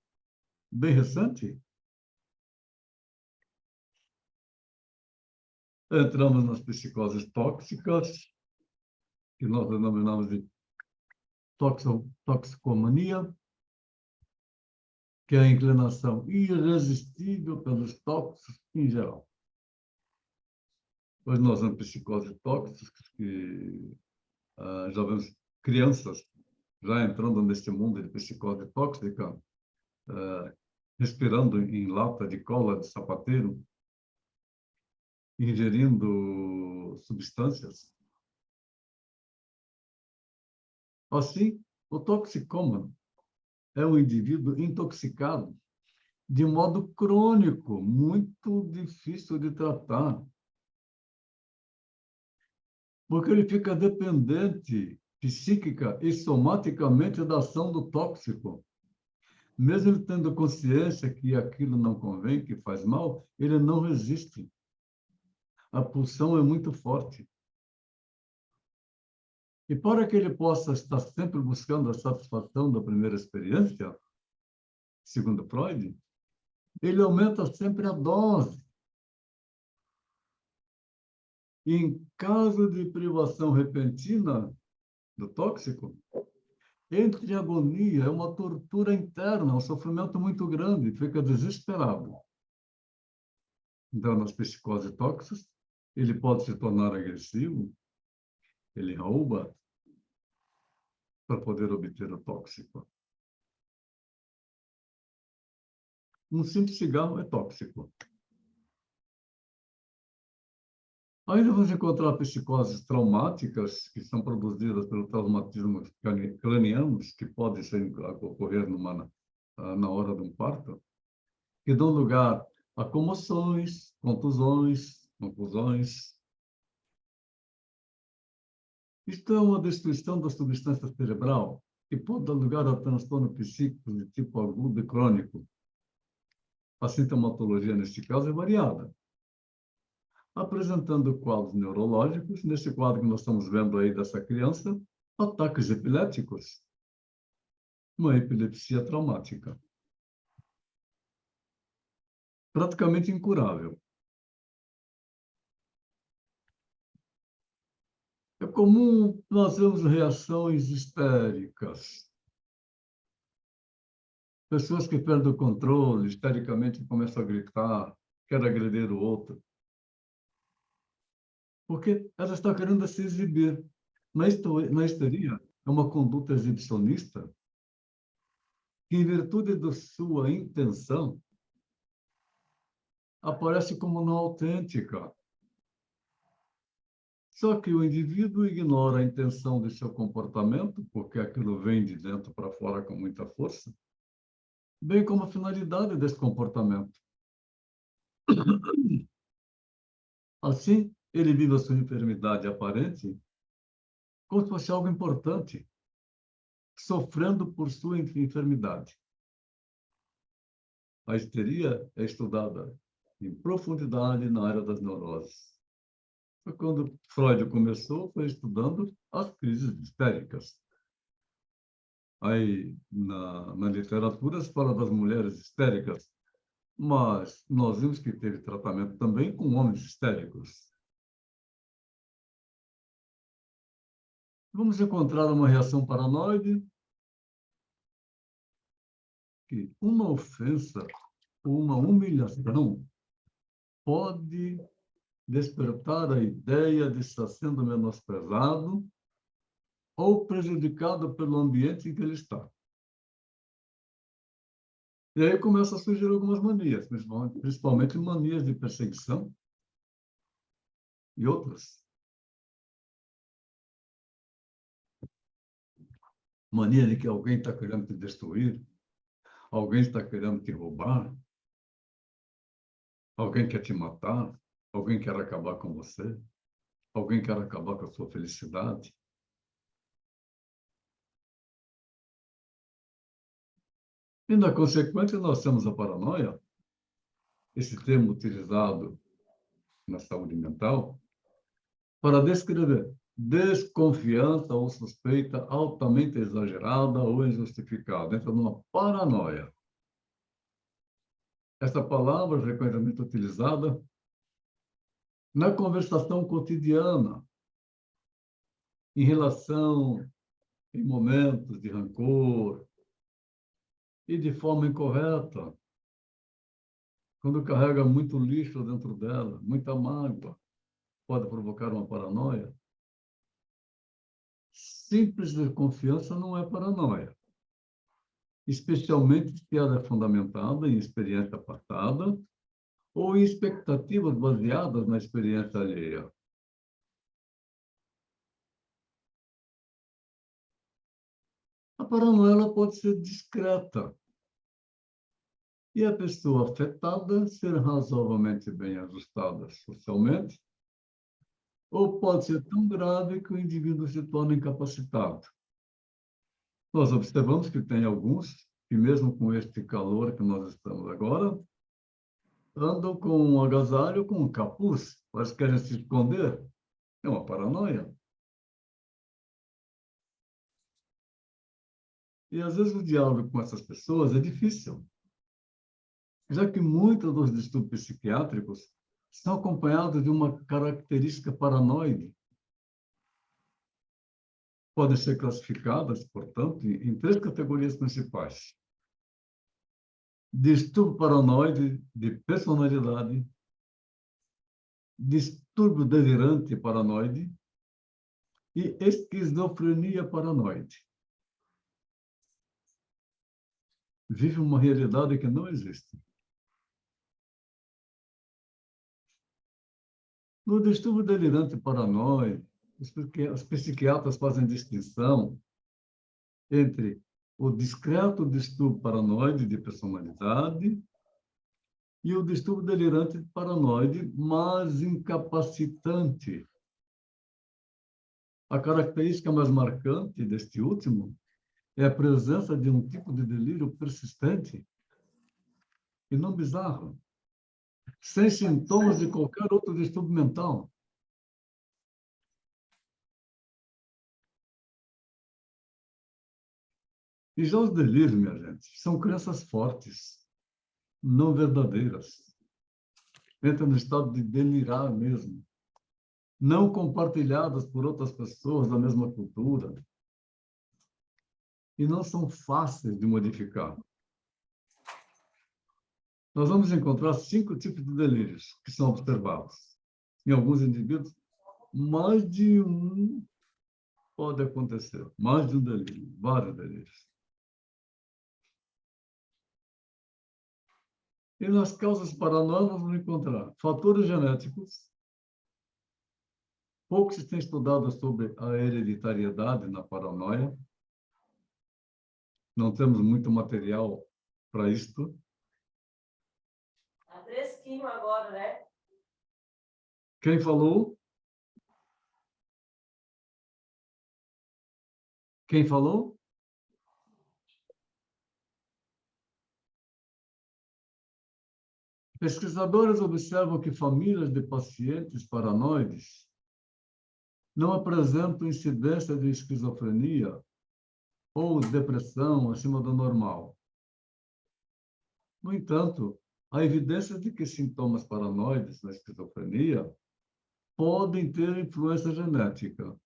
Bem recente. Entramos nas psicoses tóxicas, que nós denominamos de toxicomania, que é a inclinação irresistível pelos tóxicos em geral. Hoje nós vemos psicoses tóxicas, que já vemos crianças já entrando nesse mundo de psicose tóxica, respirando em lata de cola de sapateiro, ingerindo substâncias. Assim, o toxicômano é um indivíduo intoxicado de modo crônico, muito difícil de tratar, porque ele fica dependente psíquica e somaticamente da ação do tóxico. Mesmo ele tendo consciência que aquilo não convém, que faz mal, ele não resiste. A pulsão é muito forte. E para que ele possa estar sempre buscando a satisfação da primeira experiência, segundo Freud, ele aumenta sempre a dose. E em caso de privação repentina do tóxico, entre agonia, é uma tortura interna, um sofrimento muito grande, fica desesperado. Então, nas psicoses tóxicas, ele pode se tornar agressivo, ele rouba para poder obter o tóxico. Um simples cigarro é tóxico. Ainda vamos encontrar psicoses traumáticas, que são produzidas pelo traumatismo cranianos, que podem ocorrer na hora de um parto, que dão lugar a comoções, contusões, confusões. Isto é uma destruição da substância cerebral, que pode dar lugar a transtorno psíquico de tipo agudo e crônico. A sintomatologia, neste caso, é variada, apresentando quadros neurológicos. Nesse quadro que nós estamos vendo aí dessa criança, ataques epiléticos, uma epilepsia traumática, praticamente incurável. É comum nós vermos reações histéricas. Pessoas que perdem o controle, histericamente começam a gritar, querem agredir o outro. Porque ela está querendo se exibir. Na histeria, é uma conduta exibicionista que, em virtude da sua intenção, aparece como não autêntica. Só que o indivíduo ignora a intenção de seu comportamento, porque aquilo vem de dentro para fora com muita força, bem como a finalidade desse comportamento. Assim, ele vive a sua enfermidade aparente como se fosse algo importante, sofrendo por sua enfermidade. A histeria é estudada em profundidade na área das neuroses. Quando Freud começou, foi estudando as crises histéricas. Aí, na literatura, se fala das mulheres histéricas, mas nós vimos que teve tratamento também com homens histéricos. Vamos encontrar uma reação paranoide, que uma ofensa ou uma humilhação pode despertar a ideia de estar sendo menosprezado ou prejudicado pelo ambiente em que ele está. E aí começa a surgir algumas manias, principalmente manias de perseguição e outras. Mania de que alguém está querendo te destruir, alguém está querendo te roubar, alguém quer te matar, alguém quer acabar com você, alguém quer acabar com a sua felicidade. E, na consequência, nós temos a paranoia, esse termo utilizado na saúde mental, para descrever desconfiança ou suspeita altamente exagerada ou injustificada. Entra numa paranoia. Essa palavra, frequentemente utilizada, na conversação cotidiana, em relação, em momentos de rancor e de forma incorreta, quando carrega muito lixo dentro dela, muita mágoa, pode provocar uma paranoia. Simples desconfiança não é paranoia, especialmente se ela é fundamentada em experiência passada ou em expectativas baseadas na experiência alheia. A paranoia ela pode ser discreta e a pessoa afetada ser razoavelmente bem ajustada socialmente, ou pode ser tão grave que o indivíduo se torna incapacitado. Nós observamos que tem alguns que, mesmo com este calor que nós estamos agora, andam com um agasalho, com um capuz, mas querem se esconder. É uma paranoia. E, às vezes, o diálogo com essas pessoas é difícil, já que muitos dos distúrbios psiquiátricos são acompanhados de uma característica paranoide. Podem ser classificadas, portanto, em três categorias principais: distúrbio paranoide de personalidade, distúrbio delirante paranoide e esquizofrenia paranoide. Vive uma realidade que não existe. No distúrbio delirante paranoide, os psiquiatras fazem distinção entre o discreto distúrbio paranoide de personalidade e o distúrbio delirante paranoide, mas incapacitante. A característica mais marcante deste último é a presença de um tipo de delírio persistente e não bizarro, sem sintomas de qualquer outro distúrbio mental. E já os delírios, minha gente, são crenças fortes, não verdadeiras. Entra no estado de delirar mesmo, não compartilhadas por outras pessoas da mesma cultura, e não são fáceis de modificar. Nós vamos encontrar 5 tipos de delírios que são observados. Em alguns indivíduos, mais de um pode acontecer, mais de um delírio, vários delírios. E nas causas paranoicas, nós vamos encontrar fatores genéticos. Pouco se tem estudado sobre a hereditariedade na paranoia. Não temos muito material para isto. Tá fresquinho agora, né? Quem falou? Quem falou? Pesquisadores observam que famílias de pacientes paranoides não apresentam incidência de esquizofrenia ou depressão acima do normal. No entanto, há evidência de que sintomas paranoides na esquizofrenia podem ter influência genética.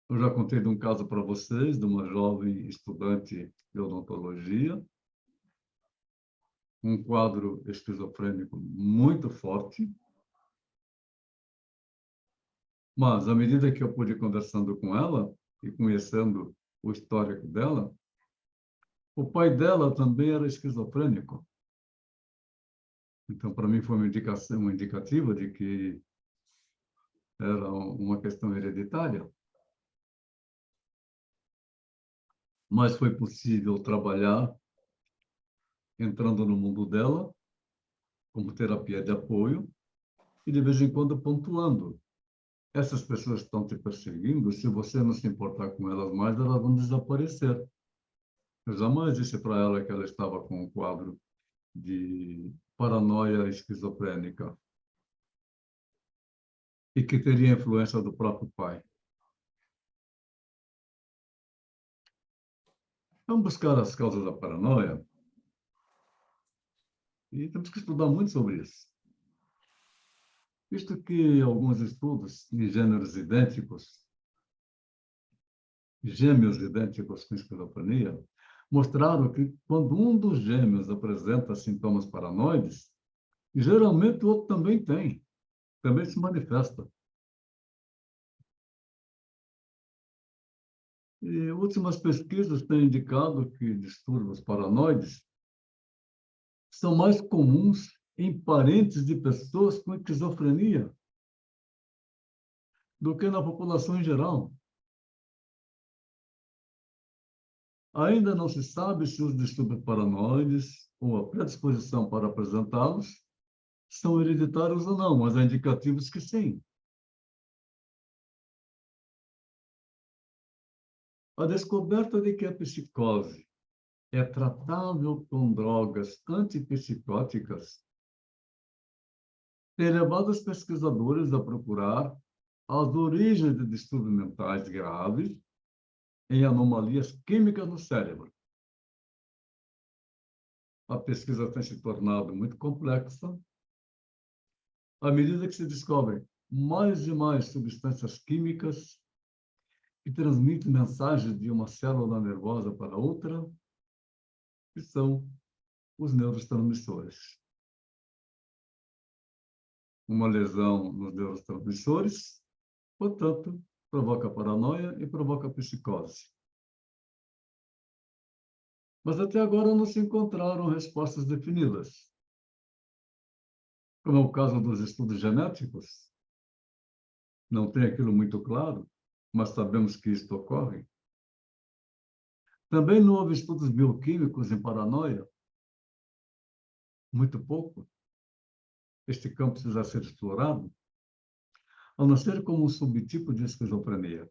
Eu já contei de um caso para vocês, de uma jovem estudante de odontologia, um quadro esquizofrênico muito forte, mas, à medida que eu pude ir conversando com ela e conhecendo o histórico dela, o pai dela também era esquizofrênico. Então, para mim, foi uma indicação, uma indicativa de que era uma questão hereditária. Mas foi possível trabalhar entrando no mundo dela, como terapia de apoio, e de vez em quando pontuando. Essas pessoas estão te perseguindo, se você não se importar com elas mais, elas vão desaparecer. Eu jamais disse para ela que ela estava com um quadro de paranoia esquizofrênica e que teria influência do próprio pai. Vamos buscar as causas da paranoia e temos que estudar muito sobre isso. Visto que alguns estudos em gêmeos idênticos com esquizofrenia, mostraram que quando um dos gêmeos apresenta sintomas paranoides, geralmente o outro também tem, também se manifesta. E últimas pesquisas têm indicado que distúrbios paranoides são mais comuns em parentes de pessoas com esquizofrenia do que na população em geral. Ainda não se sabe se os distúrbios paranoides ou a predisposição para apresentá-los são hereditários ou não, mas há indicativos que sim. A descoberta de que a psicose é tratável com drogas antipsicóticas tem levado os pesquisadores a procurar as origens de distúrbios mentais graves em anomalias químicas no cérebro. A pesquisa tem se tornado muito complexa à medida que se descobrem mais e mais substâncias químicas que transmitem mensagens de uma célula nervosa para outra, que são os neurotransmissores. Uma lesão nos neurotransmissores, portanto, provoca paranoia e provoca psicose. Mas até agora não se encontraram respostas definidas. Como é o caso dos estudos genéticos, não tem aquilo muito claro, mas sabemos que isto ocorre. Também não houve estudos bioquímicos em paranoia, muito pouco. Este campo precisa ser explorado, a não ser como um subtipo de esquizofrenia.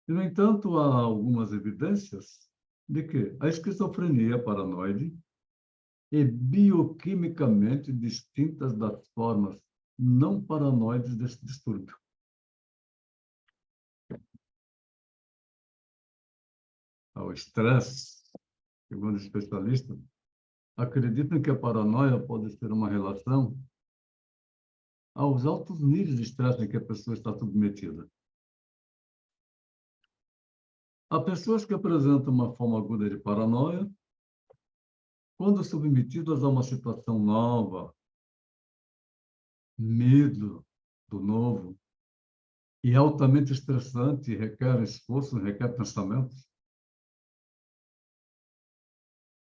E, no entanto, há algumas evidências de que a esquizofrenia paranoide é bioquimicamente distinta das formas não paranoides desse distúrbio. Ao estresse, segundo especialistas, acreditam que a paranoia pode ser uma relação aos altos níveis de estresse em que a pessoa está submetida. Há pessoas que apresentam uma forma aguda de paranoia quando submetidas a uma situação nova, medo do novo, e altamente estressante, requer esforço, requer pensamentos.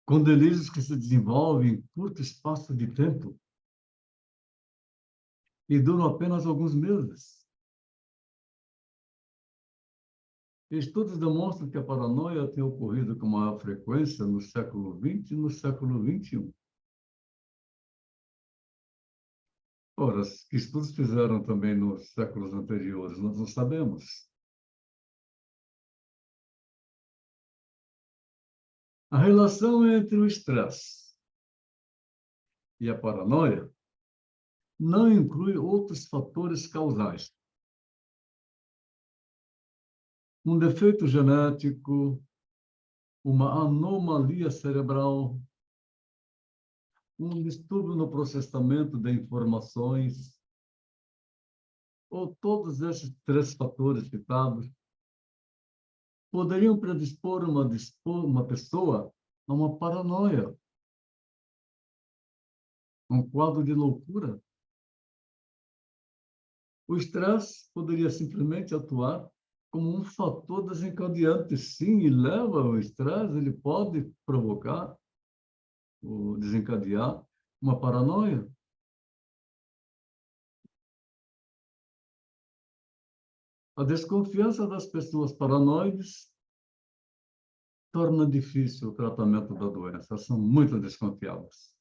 Com delírios que se desenvolvem em curto espaço de tempo e duram apenas alguns meses. Estudos demonstram que a paranoia tem ocorrido com maior frequência no século XX e no século XXI. Ora, que estudos fizeram também nos séculos anteriores, nós não sabemos. A relação entre o estresse e a paranoia não inclui outros fatores causais. Um defeito genético, uma anomalia cerebral, um distúrbio no processamento de informações, ou todos esses três fatores citados, poderiam predispor uma pessoa a uma paranoia, um quadro de loucura. O estresse poderia simplesmente atuar como um fator desencadeante, sim, e leva ao estresse, ele pode provocar ou desencadear uma paranoia. A desconfiança das pessoas paranoides torna difícil o tratamento da doença. Elas são muito desconfiadas.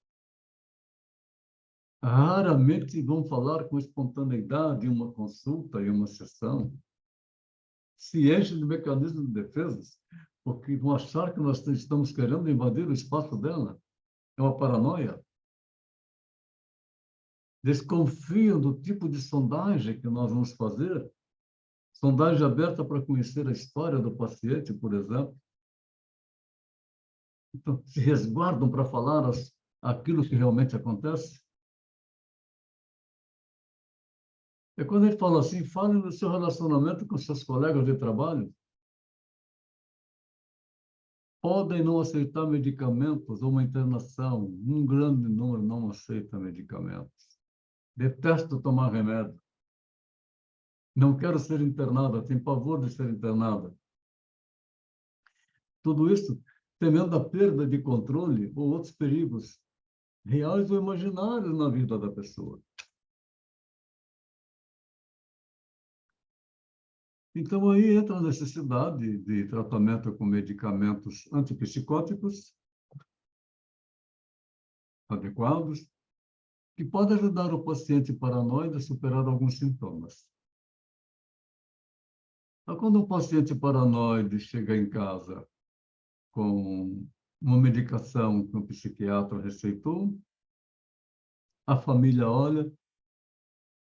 Raramente vão falar com espontaneidade em uma consulta, em uma sessão. Se enchem de mecanismos de defesa, porque vão achar que nós estamos querendo invadir o espaço dela. É uma paranoia. Desconfiam do tipo de sondagem que nós vamos fazer. Sondagem aberta para conhecer a história do paciente, por exemplo. Então, se resguardam para falar aquilo que realmente acontece? É quando ele fala assim, fale do seu relacionamento com seus colegas de trabalho. Podem não aceitar medicamentos ou uma internação. Um grande número não aceita medicamentos. Detesto tomar remédio. Não quero ser internada, tenho pavor de ser internada. Tudo isso temendo a perda de controle ou outros perigos reais ou imaginários na vida da pessoa. Então, aí entra a necessidade de tratamento com medicamentos antipsicóticos adequados, que podem ajudar o paciente paranoide a superar alguns sintomas. Então, quando um paciente paranoide chega em casa com uma medicação que um psiquiatra receitou, a família olha,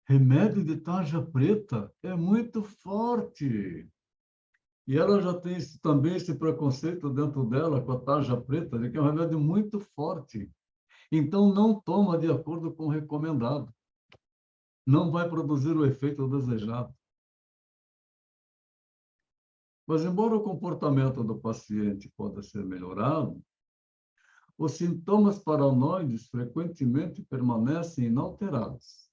remédio de tarja preta é muito forte. E ela já tem também esse preconceito dentro dela com a tarja preta, de que é um remédio muito forte. Então, não toma de acordo com o recomendado. Não vai produzir o efeito desejado. Mas, embora o comportamento do paciente possa ser melhorado, os sintomas paranoides frequentemente permanecem inalterados.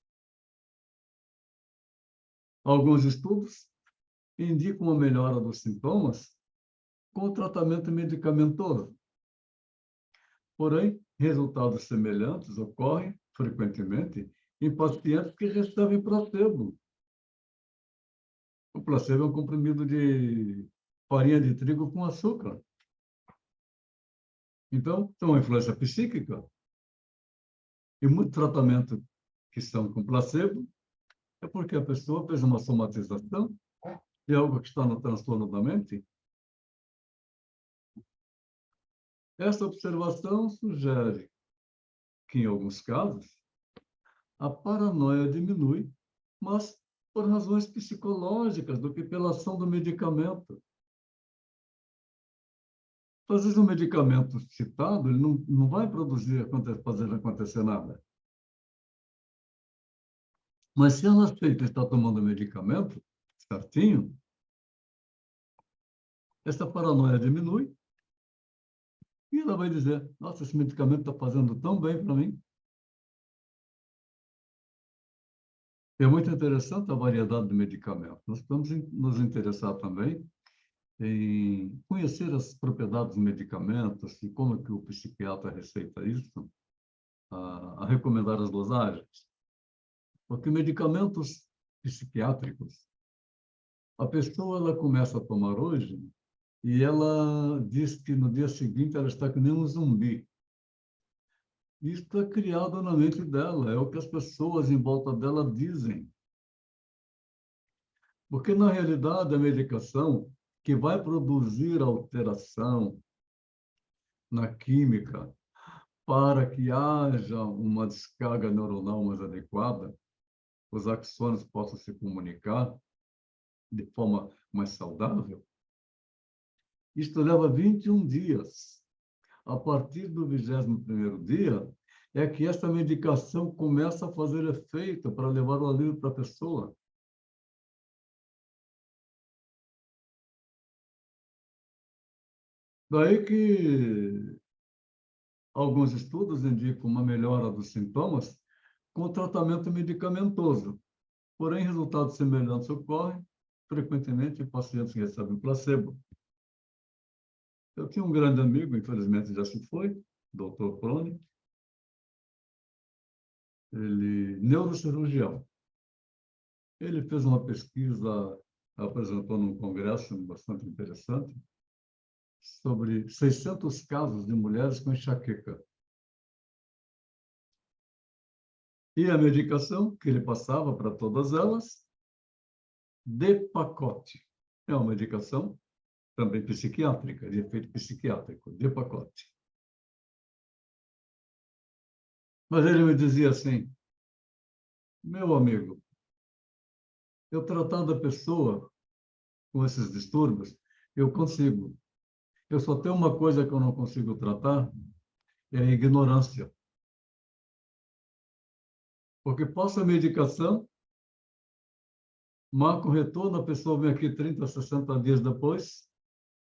Alguns estudos indicam uma melhora dos sintomas com o tratamento medicamentoso. Porém, resultados semelhantes ocorrem frequentemente em pacientes que recebem placebo. O placebo é um comprimido de farinha de trigo com açúcar. Então, tem uma influência psíquica. E muito tratamento que são com placebo é porque a pessoa fez uma somatização de algo que está no transtorno da mente. Essa observação sugere que, em alguns casos, a paranoia diminui, mas por razões psicológicas do que pela ação do medicamento. Às vezes, o medicamento citado ele não vai fazer acontecer nada. Mas se ela aceita estar tomando medicamento certinho, essa paranoia diminui e ela vai dizer, nossa, esse medicamento está fazendo tão bem para mim. É muito interessante a variedade de medicamentos. Nós vamos nos interessar também em conhecer as propriedades dos medicamentos e como que o psiquiatra receita isso, a recomendar as dosagens. Porque medicamentos psiquiátricos, a pessoa ela começa a tomar hoje e ela diz que no dia seguinte ela está que nem um zumbi. Isso é criado na mente dela, é o que as pessoas em volta dela dizem. Porque, na realidade, a medicação que vai produzir alteração na química para que haja uma descarga neuronal mais adequada, os axônios possam se comunicar de forma mais saudável, isto leva 21 dias. A partir do 21º dia, é que essa medicação começa a fazer efeito para levar o alívio para a pessoa. Daí que alguns estudos indicam uma melhora dos sintomas com tratamento medicamentoso. Porém, resultados semelhantes ocorrem frequentemente em pacientes que recebem placebo. Eu tinha um grande amigo, infelizmente já se foi, Dr. Prone, ele neurocirurgião. Ele fez uma pesquisa, apresentou num congresso bastante interessante, sobre 600 casos de mulheres com enxaqueca. E a medicação que ele passava para todas elas, de pacote. É uma medicação também psiquiátrica, de efeito psiquiátrico, de pacote. Mas ele me dizia assim, meu amigo, eu tratando a pessoa com esses distúrbios, eu consigo. Eu só tenho uma coisa que eu não consigo tratar, é a ignorância. Porque passa a medicação, marca o retorno, a pessoa vem aqui 30, 60 dias depois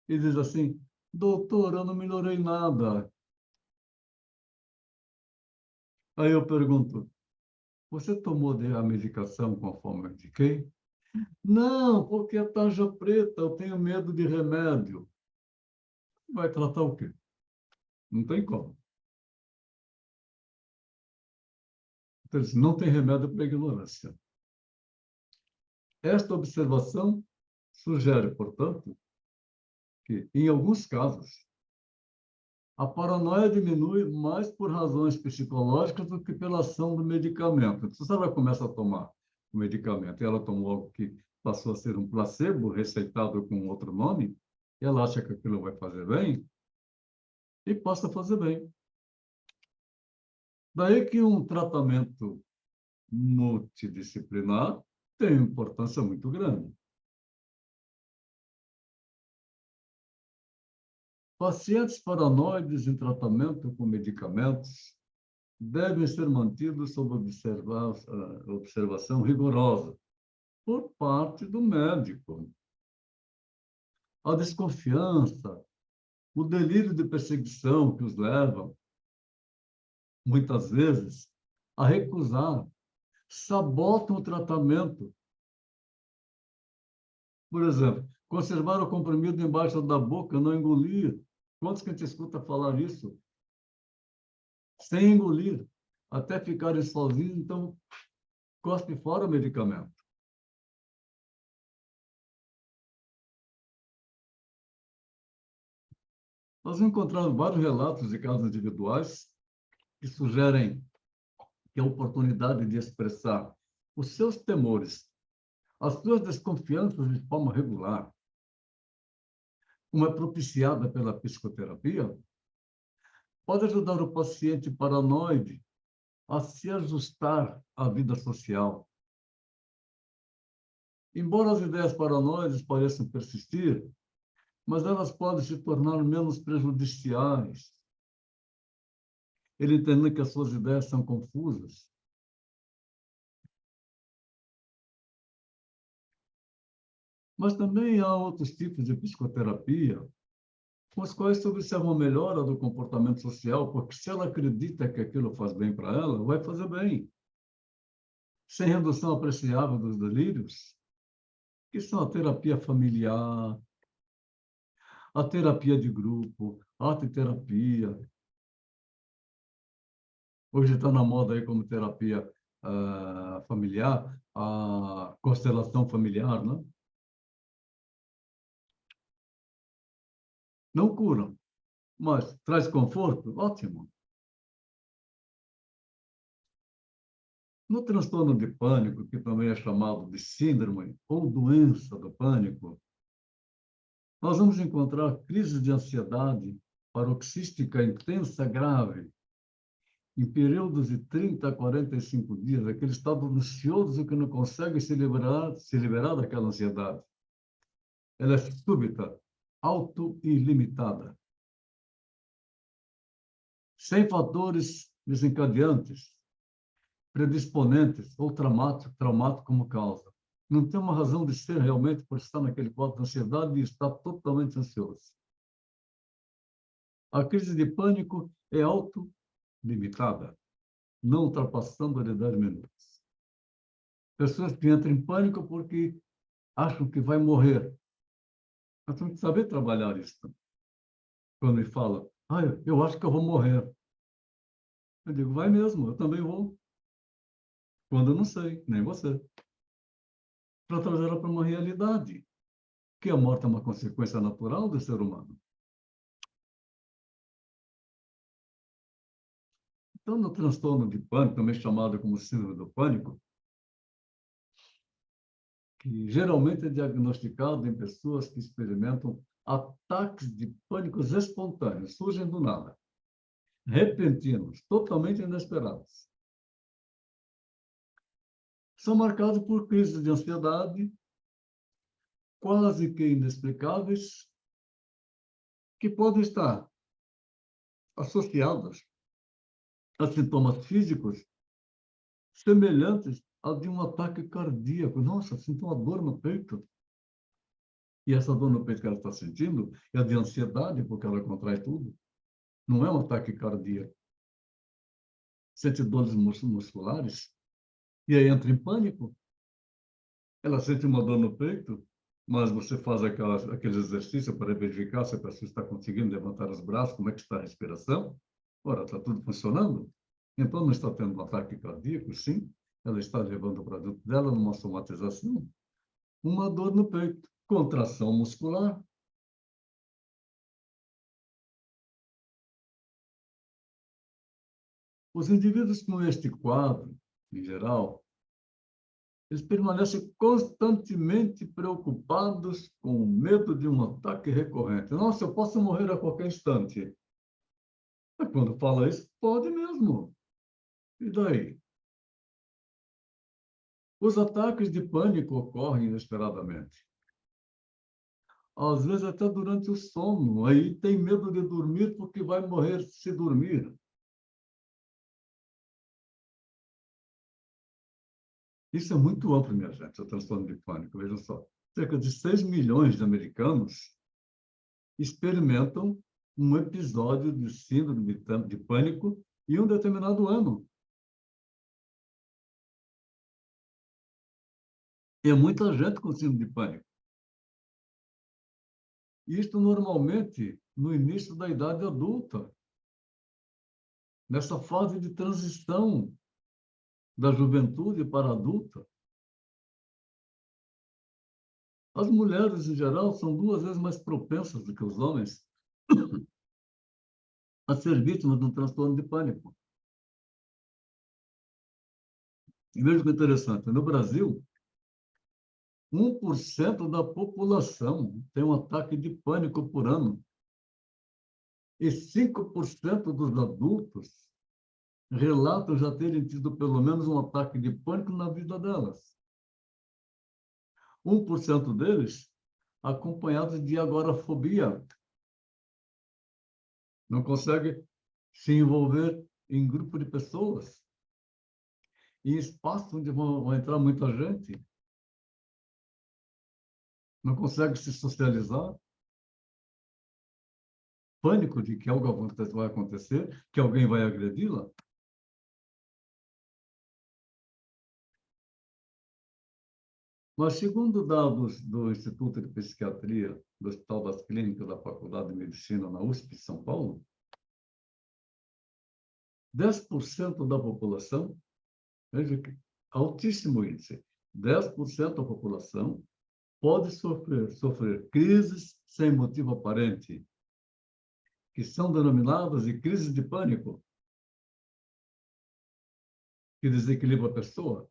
e diz assim, doutor, eu não melhorei nada. Aí eu pergunto, você tomou a medicação conforme eu indiquei? Não, porque é tarja preta, eu tenho medo de remédio. Vai tratar o quê? Não tem como. Então, não tem remédio para a ignorância. Esta observação sugere, portanto, que, em alguns casos, a paranoia diminui mais por razões psicológicas do que pela ação do medicamento. Então, se ela começa a tomar o medicamento e ela tomou algo que passou a ser um placebo receitado com outro nome, e ela acha que aquilo vai fazer bem, e passa a fazer bem. Daí que um tratamento multidisciplinar tem uma importância muito grande. Pacientes paranoides em tratamento com medicamentos devem ser mantidos sob observação rigorosa por parte do médico. A desconfiança, o delírio de perseguição que os levam, muitas vezes, a recusar, sabotam o tratamento. Por exemplo, conservar o comprimido embaixo da boca, não engolir. Quantos que a gente escuta falar isso? Sem engolir, até ficarem sozinhos, então cospe fora o medicamento. Nós encontramos vários relatos de casos individuais que sugerem que a oportunidade de expressar os seus temores, as suas desconfianças de forma regular, como é propiciada pela psicoterapia, pode ajudar o paciente paranoide a se ajustar à vida social. Embora as ideias paranoides pareçam persistir, mas elas podem se tornar menos prejudiciais. Ele entende que as suas ideias são confusas. Mas também há outros tipos de psicoterapia com os quais se observa uma melhora do comportamento social, porque se ela acredita que aquilo faz bem para ela, vai fazer bem. Sem redução apreciável dos delírios, que são a terapia familiar, a terapia de grupo, a arteterapia. Hoje está na moda aí como terapia familiar, a constelação familiar, né? Não curam, mas traz conforto? Ótimo. No transtorno de pânico, que também é chamado de síndrome ou doença do pânico, nós vamos encontrar crises de ansiedade paroxística intensa grave, em períodos de 30 a 45 dias, aquele estado ansioso que não consegue se liberar daquela ansiedade. Ela é súbita, auto-ilimitada. Sem fatores desencadeantes, predisponentes ou traumático como causa. Não tem uma razão de ser realmente por estar naquele quadro de ansiedade e estar totalmente ansioso. A crise de pânico é auto-limitada, não ultrapassando a de 10 minutos. Pessoas que entram em pânico porque acham que vai morrer. Nós temos que saber trabalhar isso. Quando me fala, eu acho que eu vou morrer. Eu digo, vai mesmo, eu também vou. Quando eu não sei, nem você. Para trazer ela para uma realidade, que a morte é uma consequência natural do ser humano. Então, no transtorno de pânico, também chamado como síndrome do pânico, que geralmente é diagnosticado em pessoas que experimentam ataques de pânicos espontâneos, surgem do nada, repentinos, totalmente inesperados. São marcados por crises de ansiedade, quase que inexplicáveis, que podem estar associadas a sintomas físicos semelhantes ao de um ataque cardíaco. Nossa, sinto uma dor no peito. E essa dor no peito que ela está sentindo é de ansiedade, porque ela contrai tudo. Não é um ataque cardíaco. Sente dores musculares. E aí entra em pânico. Ela sente uma dor no peito, mas você faz aquele exercício para verificar se a pessoa está conseguindo levantar os braços, como é que está a respiração. Ora, está tudo funcionando. Então, não está tendo um ataque cardíaco, sim. Ela está levando o produto dela numa somatização. Uma dor no peito, contração muscular. Os indivíduos com este quadro, em geral, eles permanecem constantemente preocupados com o medo de um ataque recorrente. Nossa, eu posso morrer a qualquer instante. Mas quando fala isso, pode mesmo. E daí? Os ataques de pânico ocorrem inesperadamente. Às vezes até durante o sono. Aí tem medo de dormir porque vai morrer se dormir. Isso é muito amplo, minha gente, o transtorno de pânico. Vejam só. Cerca de 6 milhões de americanos experimentam um episódio de síndrome de pânico em um determinado ano. E é muita gente com síndrome de pânico. Isto normalmente no início da idade adulta, nessa fase de transição da juventude para a adulta. As mulheres, em geral, são 2 vezes mais propensas do que os homens a ser vítimas de um transtorno de pânico. E veja que interessante, no Brasil, 1% da população tem um ataque de pânico por ano. E 5% dos adultos relatam já terem tido pelo menos um ataque de pânico na vida delas. 1% deles acompanhados de agorafobia. Não consegue se envolver em grupo de pessoas, em espaço onde vão entrar muita gente. Não consegue se socializar. Pânico de que algo vai acontecer, que alguém vai agredi-la. Mas, segundo dados do Instituto de Psiquiatria do Hospital das Clínicas da Faculdade de Medicina na USP, São Paulo, 10% da população, veja que altíssimo índice, 10% da população pode sofrer crises sem motivo aparente, que são denominadas de crises de pânico, que desequilibra a pessoa,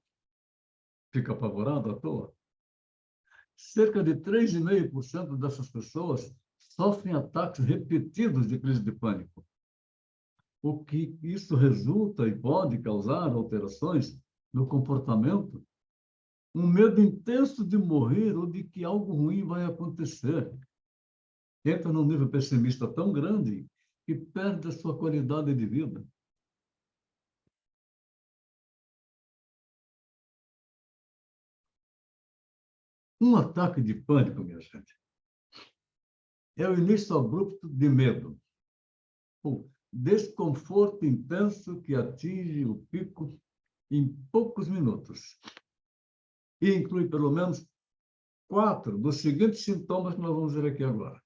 fica apavorada à toa. Cerca de 3,5% dessas pessoas sofrem ataques repetidos de crise de pânico. O que isso resulta e pode causar alterações no comportamento, um medo intenso de morrer ou de que algo ruim vai acontecer. Entra num nível pessimista tão grande que perde a sua qualidade de vida. Um ataque de pânico, minha gente, é o início abrupto de medo. O desconforto intenso que atinge o pico em poucos minutos. E inclui pelo menos 4 dos seguintes sintomas que nós vamos ver aqui agora.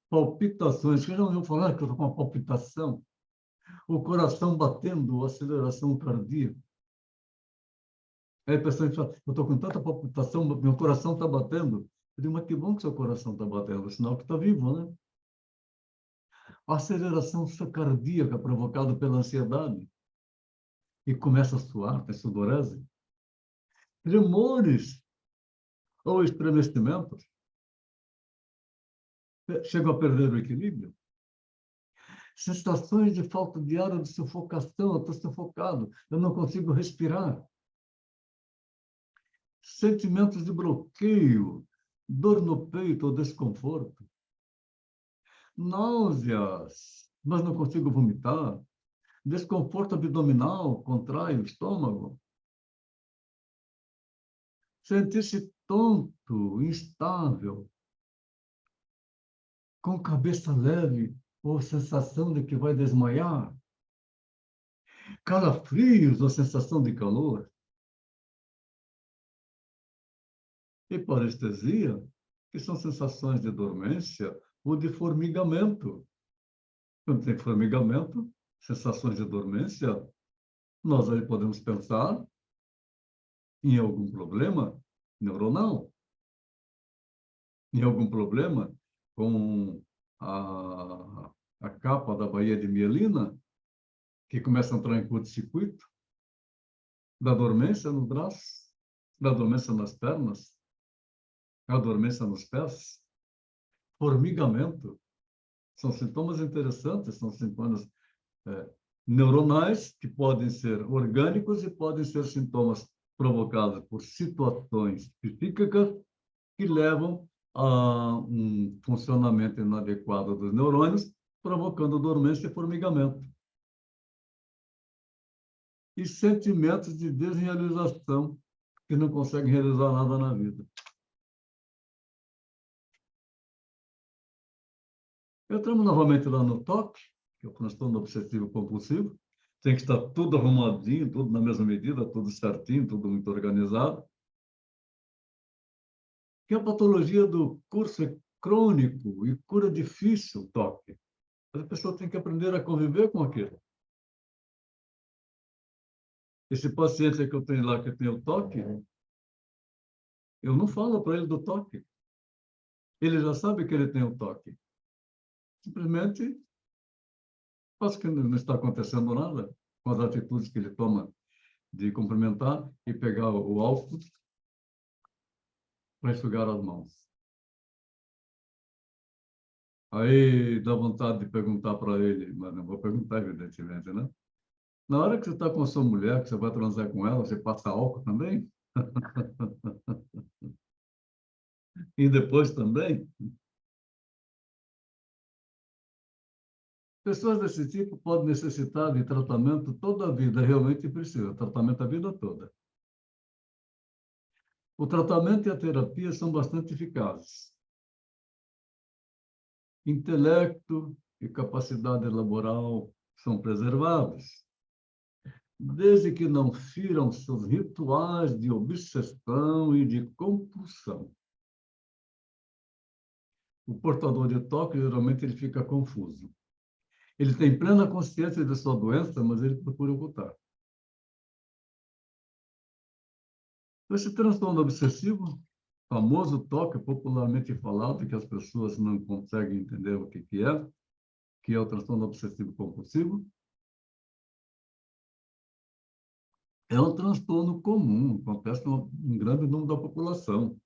Palpitações. Vocês já ouviram falar que eu estou com uma palpitação? O coração batendo, aceleração cardíaca. Aí a pessoa fala, eu estou com tanta palpitação, meu coração está batendo. Eu digo, mas que bom que seu coração está batendo, é sinal que está vivo, né? A aceleração cardíaca provocada pela ansiedade. E começa a suar, tem sudorese. Tremores ou estremecimentos. Chegam a perder o equilíbrio. Sensações de falta de ar ou de sufocação, eu estou sufocado, eu não consigo respirar. Sentimentos de bloqueio, dor no peito ou desconforto. Náuseas, mas não consigo vomitar. desconforto abdominal, contrai o estômago. Sentir-se tonto, instável, com cabeça leve ou sensação de que vai desmaiar. Calafrios ou sensação de calor. E parestesia, que são sensações de dormência ou de formigamento. Quando tem formigamento, sensações de dormência, nós aí podemos pensar em algum problema neuronal, em algum problema com a capa da baía de mielina, que começa a entrar em curto-circuito, da dormência no braço, da dormência nas pernas, a dormência nos pés, formigamento. São sintomas interessantes, são sintomas neuronais que podem ser orgânicos e podem ser sintomas provocados por situações psíquicas que levam a um funcionamento inadequado dos neurônios, provocando dormência e formigamento. E sentimentos de desrealização, que não conseguem realizar nada na vida. Entramos novamente lá no TOC, que é o transtorno obsessivo compulsivo. Tem que estar tudo arrumadinho, tudo na mesma medida, tudo certinho, tudo muito organizado. Que é a patologia do curso crônico e cura difícil, TOC. A pessoa tem que aprender a conviver com aquilo. Esse paciente que eu tenho lá, que tem o TOC, eu não falo para ele do TOC. Ele já sabe que ele tem o TOC. Simplesmente faço que não está acontecendo nada com as atitudes que ele toma de cumprimentar e pegar o álcool para enxugar as mãos. Aí dá vontade de perguntar para ele, mas não vou perguntar, evidentemente, né? Na hora que você está com a sua mulher, que você vai transar com ela, você passa álcool também? E depois também? Pessoas desse tipo podem necessitar de tratamento toda a vida, realmente precisa, tratamento a vida toda. O tratamento e a terapia são bastante eficazes. Intelecto e capacidade laboral são preservados, desde que não firam seus rituais de obsessão e de compulsão. O portador de TOC, geralmente, ele fica confuso. Ele tem plena consciência de sua doença, mas ele procura ocultar. Esse transtorno obsessivo, famoso TOC, popularmente falado, que as pessoas não conseguem entender o que é o transtorno obsessivo compulsivo, é um transtorno comum, acontece em um grande número da população.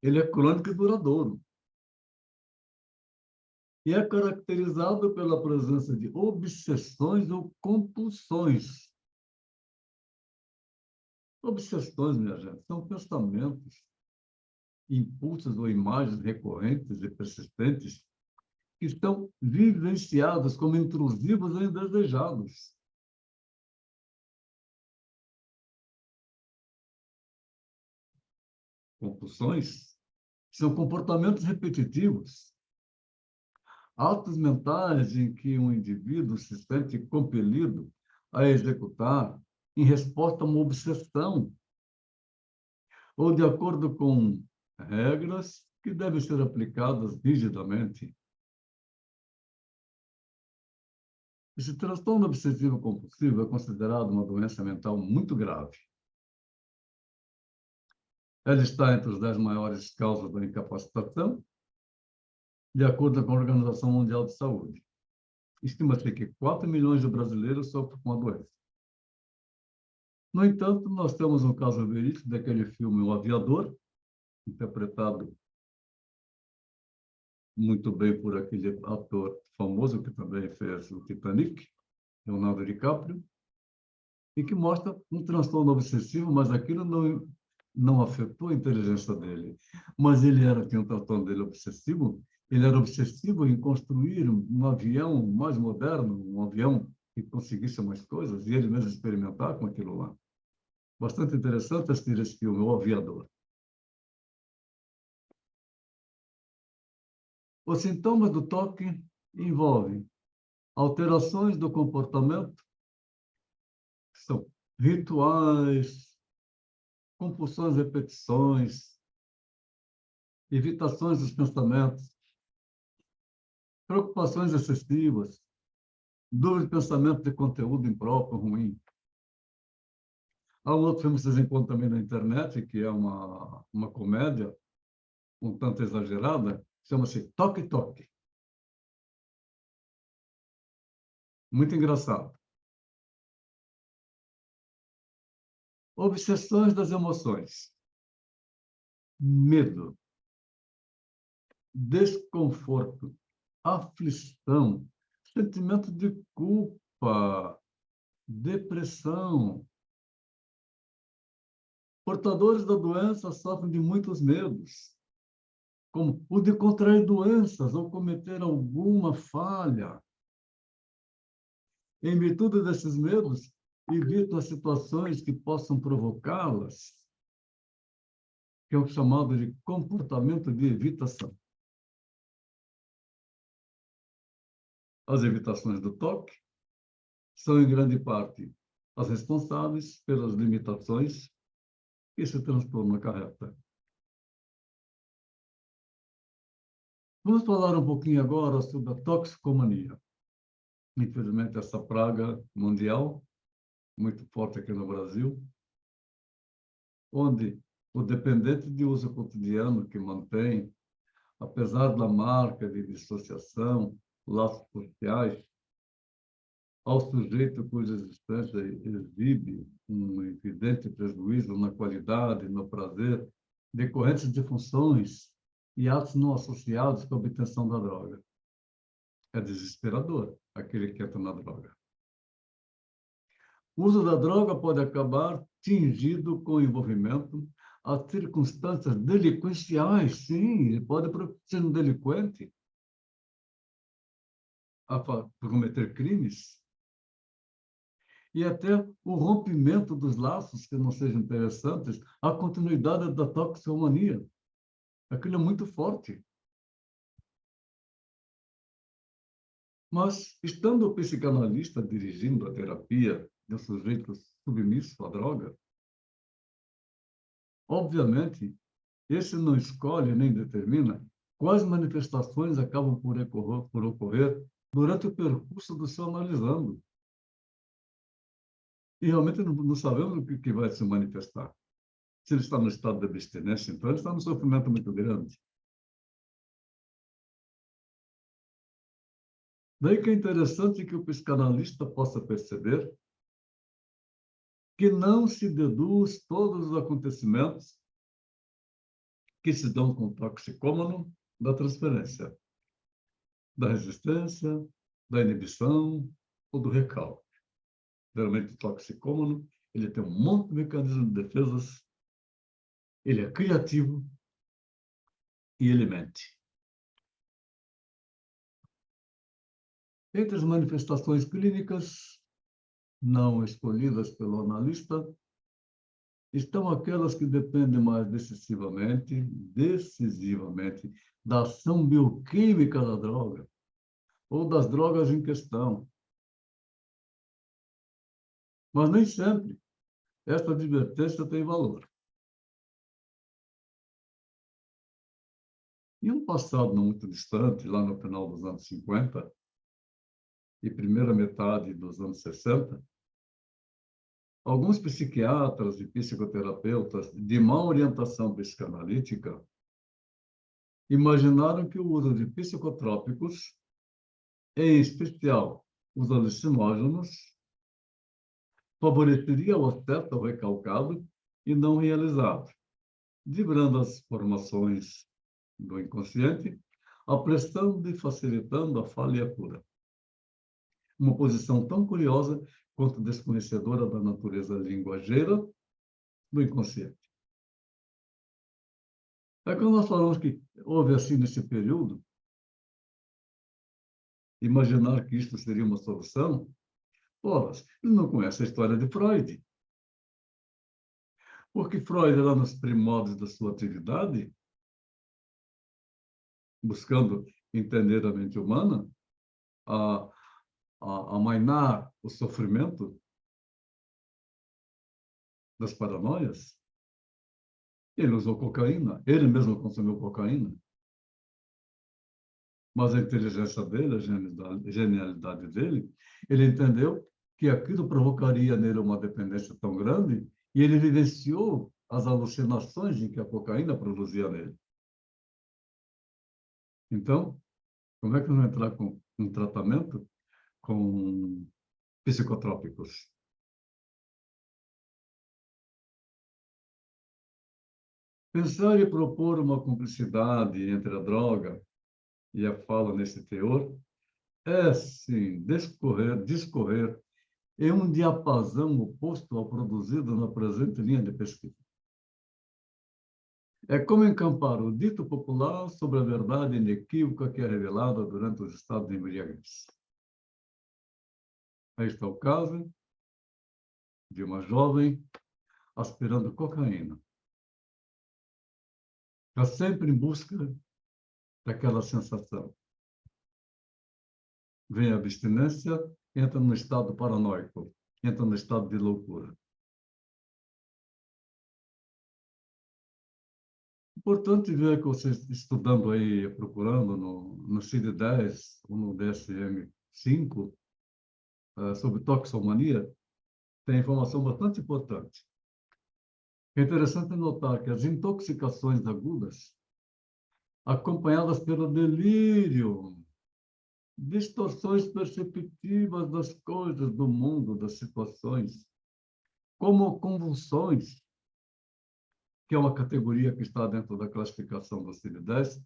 Ele é crônico e duradouro. E é caracterizado pela presença de obsessões ou compulsões. Obsessões, minha gente, são pensamentos, impulsos ou imagens recorrentes e persistentes que estão vivenciados como intrusivos ou indesejados. Compulsões são comportamentos repetitivos, atos mentais em que um indivíduo se sente compelido a executar em resposta a uma obsessão, ou de acordo com regras que devem ser aplicadas rigidamente. Esse transtorno obsessivo compulsivo é considerado uma doença mental muito grave. Ela está entre as 10 maiores causas da incapacitação, de acordo com a Organização Mundial de Saúde. Estima-se que 4 milhões de brasileiros sofrem com a doença. No entanto, nós temos um caso verídico daquele filme O Aviador, interpretado muito bem por aquele ator famoso que também fez o Titanic, Leonardo DiCaprio, e que mostra um transtorno obsessivo, mas aquilo não afetou a inteligência dele. Mas tinha um transtorno dele obsessivo, ele era obsessivo em construir um avião mais moderno, um avião que conseguisse umas coisas e ele mesmo experimentar com aquilo lá. Bastante interessante assistir esse filme, O Aviador. Os sintomas do toque envolvem alterações do comportamento, que são rituais, compulsões, repetições, evitações dos pensamentos, preocupações excessivas, dúvida de pensamento de conteúdo impróprio, ruim. Há um outro filme que vocês encontram também na internet, que é uma comédia, um tanto exagerada, chama-se Toque Toque. Muito engraçado. Obsessões das emoções. Medo, desconforto, aflição, sentimento de culpa, depressão. Portadores da doença sofrem de muitos medos, como o de contrair doenças ou cometer alguma falha. Em virtude desses medos, evitam as situações que possam provocá-las, que é o chamado de comportamento de evitação. As evitações do toque são, em grande parte, as responsáveis pelas limitações que esse transtorno acarreta. Vamos falar um pouquinho agora sobre a toxicomania. Infelizmente, essa praga mundial, muito forte aqui no Brasil, onde o dependente de uso cotidiano que mantém, apesar da marca de dissociação, laços sociais, ao sujeito cuja existência exibe um evidente prejuízo na qualidade, no prazer, decorrentes de funções e atos não associados com a obtenção da droga. É desesperador aquele que entra na droga. O uso da droga pode acabar tingido com envolvimento a circunstâncias delinquenciais, sim, ele pode ser um delinquente por cometer crimes, e até o rompimento dos laços que não sejam interessantes, a continuidade da toxicomania. Aquilo é muito forte. Mas, estando o psicanalista dirigindo a terapia de um sujeito submisso à droga, obviamente, esse não escolhe nem determina quais manifestações acabam por ocorrer durante o percurso do seu analisando. E realmente não sabemos o que vai se manifestar. Se ele está no estado de abstinência, então ele está num sofrimento muito grande. Daí que é interessante que o psicanalista possa perceber que não se deduz todos os acontecimentos que se dão com o toxicômano da transferência, da resistência, da inibição ou do recalque. Geralmente o toxicômano, ele tem um monte de mecanismos de defesas, ele é criativo e ele mente. Entre as manifestações clínicas não escolhidas pelo analista, estão aquelas que dependem mais decisivamente da ação bioquímica da droga ou das drogas em questão. Mas nem sempre esta advertência tem valor. Em um passado não muito distante, lá no final dos anos 50 e primeira metade dos anos 60, alguns psiquiatras e psicoterapeutas de má orientação psicanalítica imaginaram que o uso de psicotrópicos, em especial os alucinógenos, favoreceria o acesso ao recalcado e não realizado, vibrando as formações do inconsciente, apressando e facilitando a falha e a cura. Uma posição tão curiosa quanto desconhecedora da natureza linguageira do inconsciente. É quando nós falamos que houve assim nesse período, imaginar que isto seria uma solução, Ora, ele não conhece a história de Freud. Porque Freud, lá nos primórdios da sua atividade, buscando entender a mente humana, a, amainar o sofrimento das paranoias, ele usou cocaína, ele mesmo consumiu cocaína. Mas a inteligência dele, a genialidade dele, ele entendeu que aquilo provocaria nele uma dependência tão grande e ele vivenciou as alucinações em que a cocaína produzia nele. Então, como é que não entrar com um tratamento com psicotrópicos? Pensar e propor uma cumplicidade entre a droga e a fala nesse teor é, sim, discorrer em um diapasão oposto ao produzido na presente linha de pesquisa. É como encampar o dito popular sobre a verdade inequívoca que é revelada durante os estados de embriaguez. Aí está o caso de uma jovem aspirando cocaína. Está sempre em busca daquela sensação. Vem a abstinência, entra no estado paranoico, entra no estado de loucura. Importante ver que vocês estudando aí, procurando no CID-10 ou no DSM-5 sobre toxomania, tem informação bastante importante. É interessante notar que as intoxicações agudas, acompanhadas pelo delírio, distorções perceptivas das coisas, do mundo, das situações, como convulsões, que é uma categoria que está dentro da classificação do CID-10,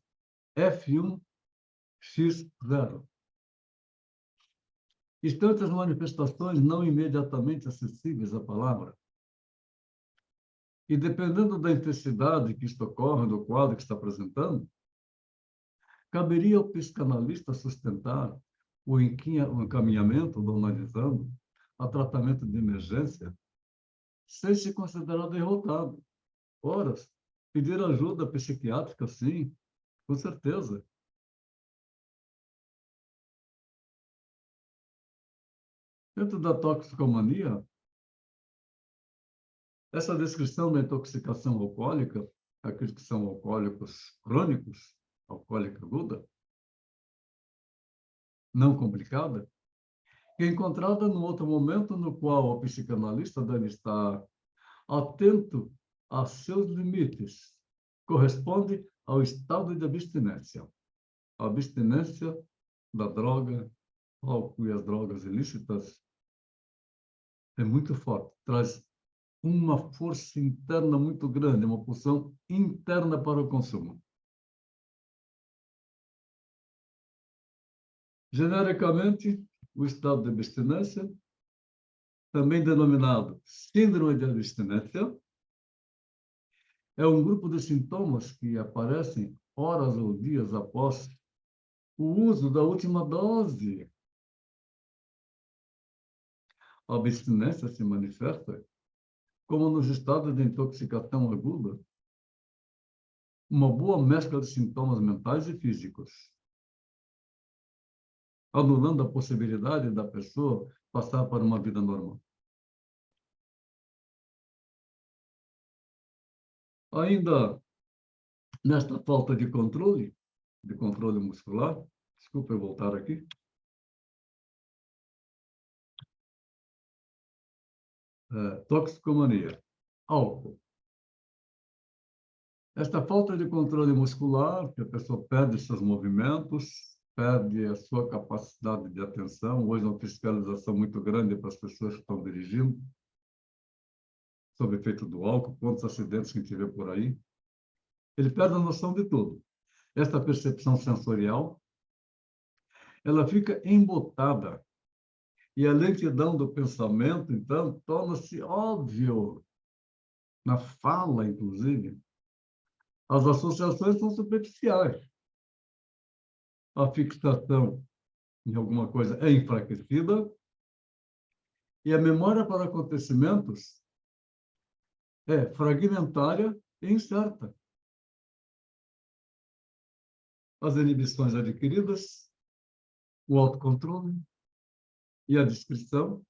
F1X0. Estão entre as manifestações não imediatamente acessíveis à palavra. E dependendo da intensidade que isto ocorre no quadro que está apresentando, caberia ao psicanalista sustentar o encaminhamento do analisando a tratamento de emergência sem se considerar derrotado. Ora, pedir ajuda psiquiátrica, sim, com certeza. Dentro da toxicomania, essa descrição da intoxicação alcoólica, aqueles que são alcoólicos crônicos, alcoólica aguda, não complicada, é encontrada num outro momento no qual o psicanalista deve estar atento a seus limites. Corresponde ao estado de abstinência. A abstinência da droga, álcool e as drogas ilícitas é muito forte, traz uma força interna muito grande, uma pulsão interna para o consumo. Genericamente, o estado de abstinência, também denominado síndrome de abstinência, é um grupo de sintomas que aparecem horas ou dias após o uso da última dose. A abstinência se manifesta como nos estados de intoxicação aguda, uma boa mescla de sintomas mentais e físicos, anulando a possibilidade da pessoa passar para uma vida normal. Ainda nesta falta de controle muscular, desculpa eu voltar aqui, toxicomania, álcool. Esta falta de controle muscular, que a pessoa perde seus movimentos, perde a sua capacidade de atenção. Hoje, uma fiscalização muito grande para as pessoas que estão dirigindo, sob efeito do álcool, quantos acidentes que a gente vê por aí. Ele perde a noção de tudo. Esta percepção sensorial, ela fica embotada. E a lentidão do pensamento, então, torna-se óbvio, na fala, inclusive. As associações são superficiais. A fixação em alguma coisa é enfraquecida E a memória para acontecimentos é fragmentária e incerta. As inibições adquiridas, o autocontrole e a descrição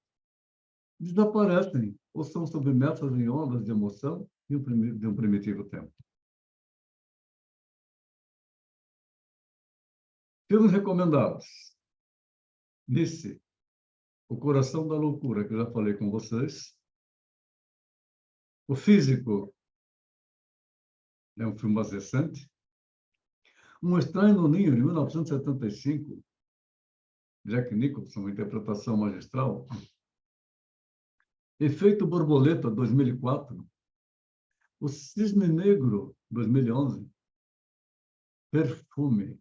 desaparecem ou são submersas em ondas de emoção de um primitivo tempo. Filmes recomendados. Nice, O Coração da Loucura, que eu já falei com vocês. O Físico é um filme mais recente. Um Estranho no Ninho, de 1975. Jack Nicholson, uma interpretação magistral. Efeito Borboleta, 2004. O Cisne Negro, 2011. Perfume,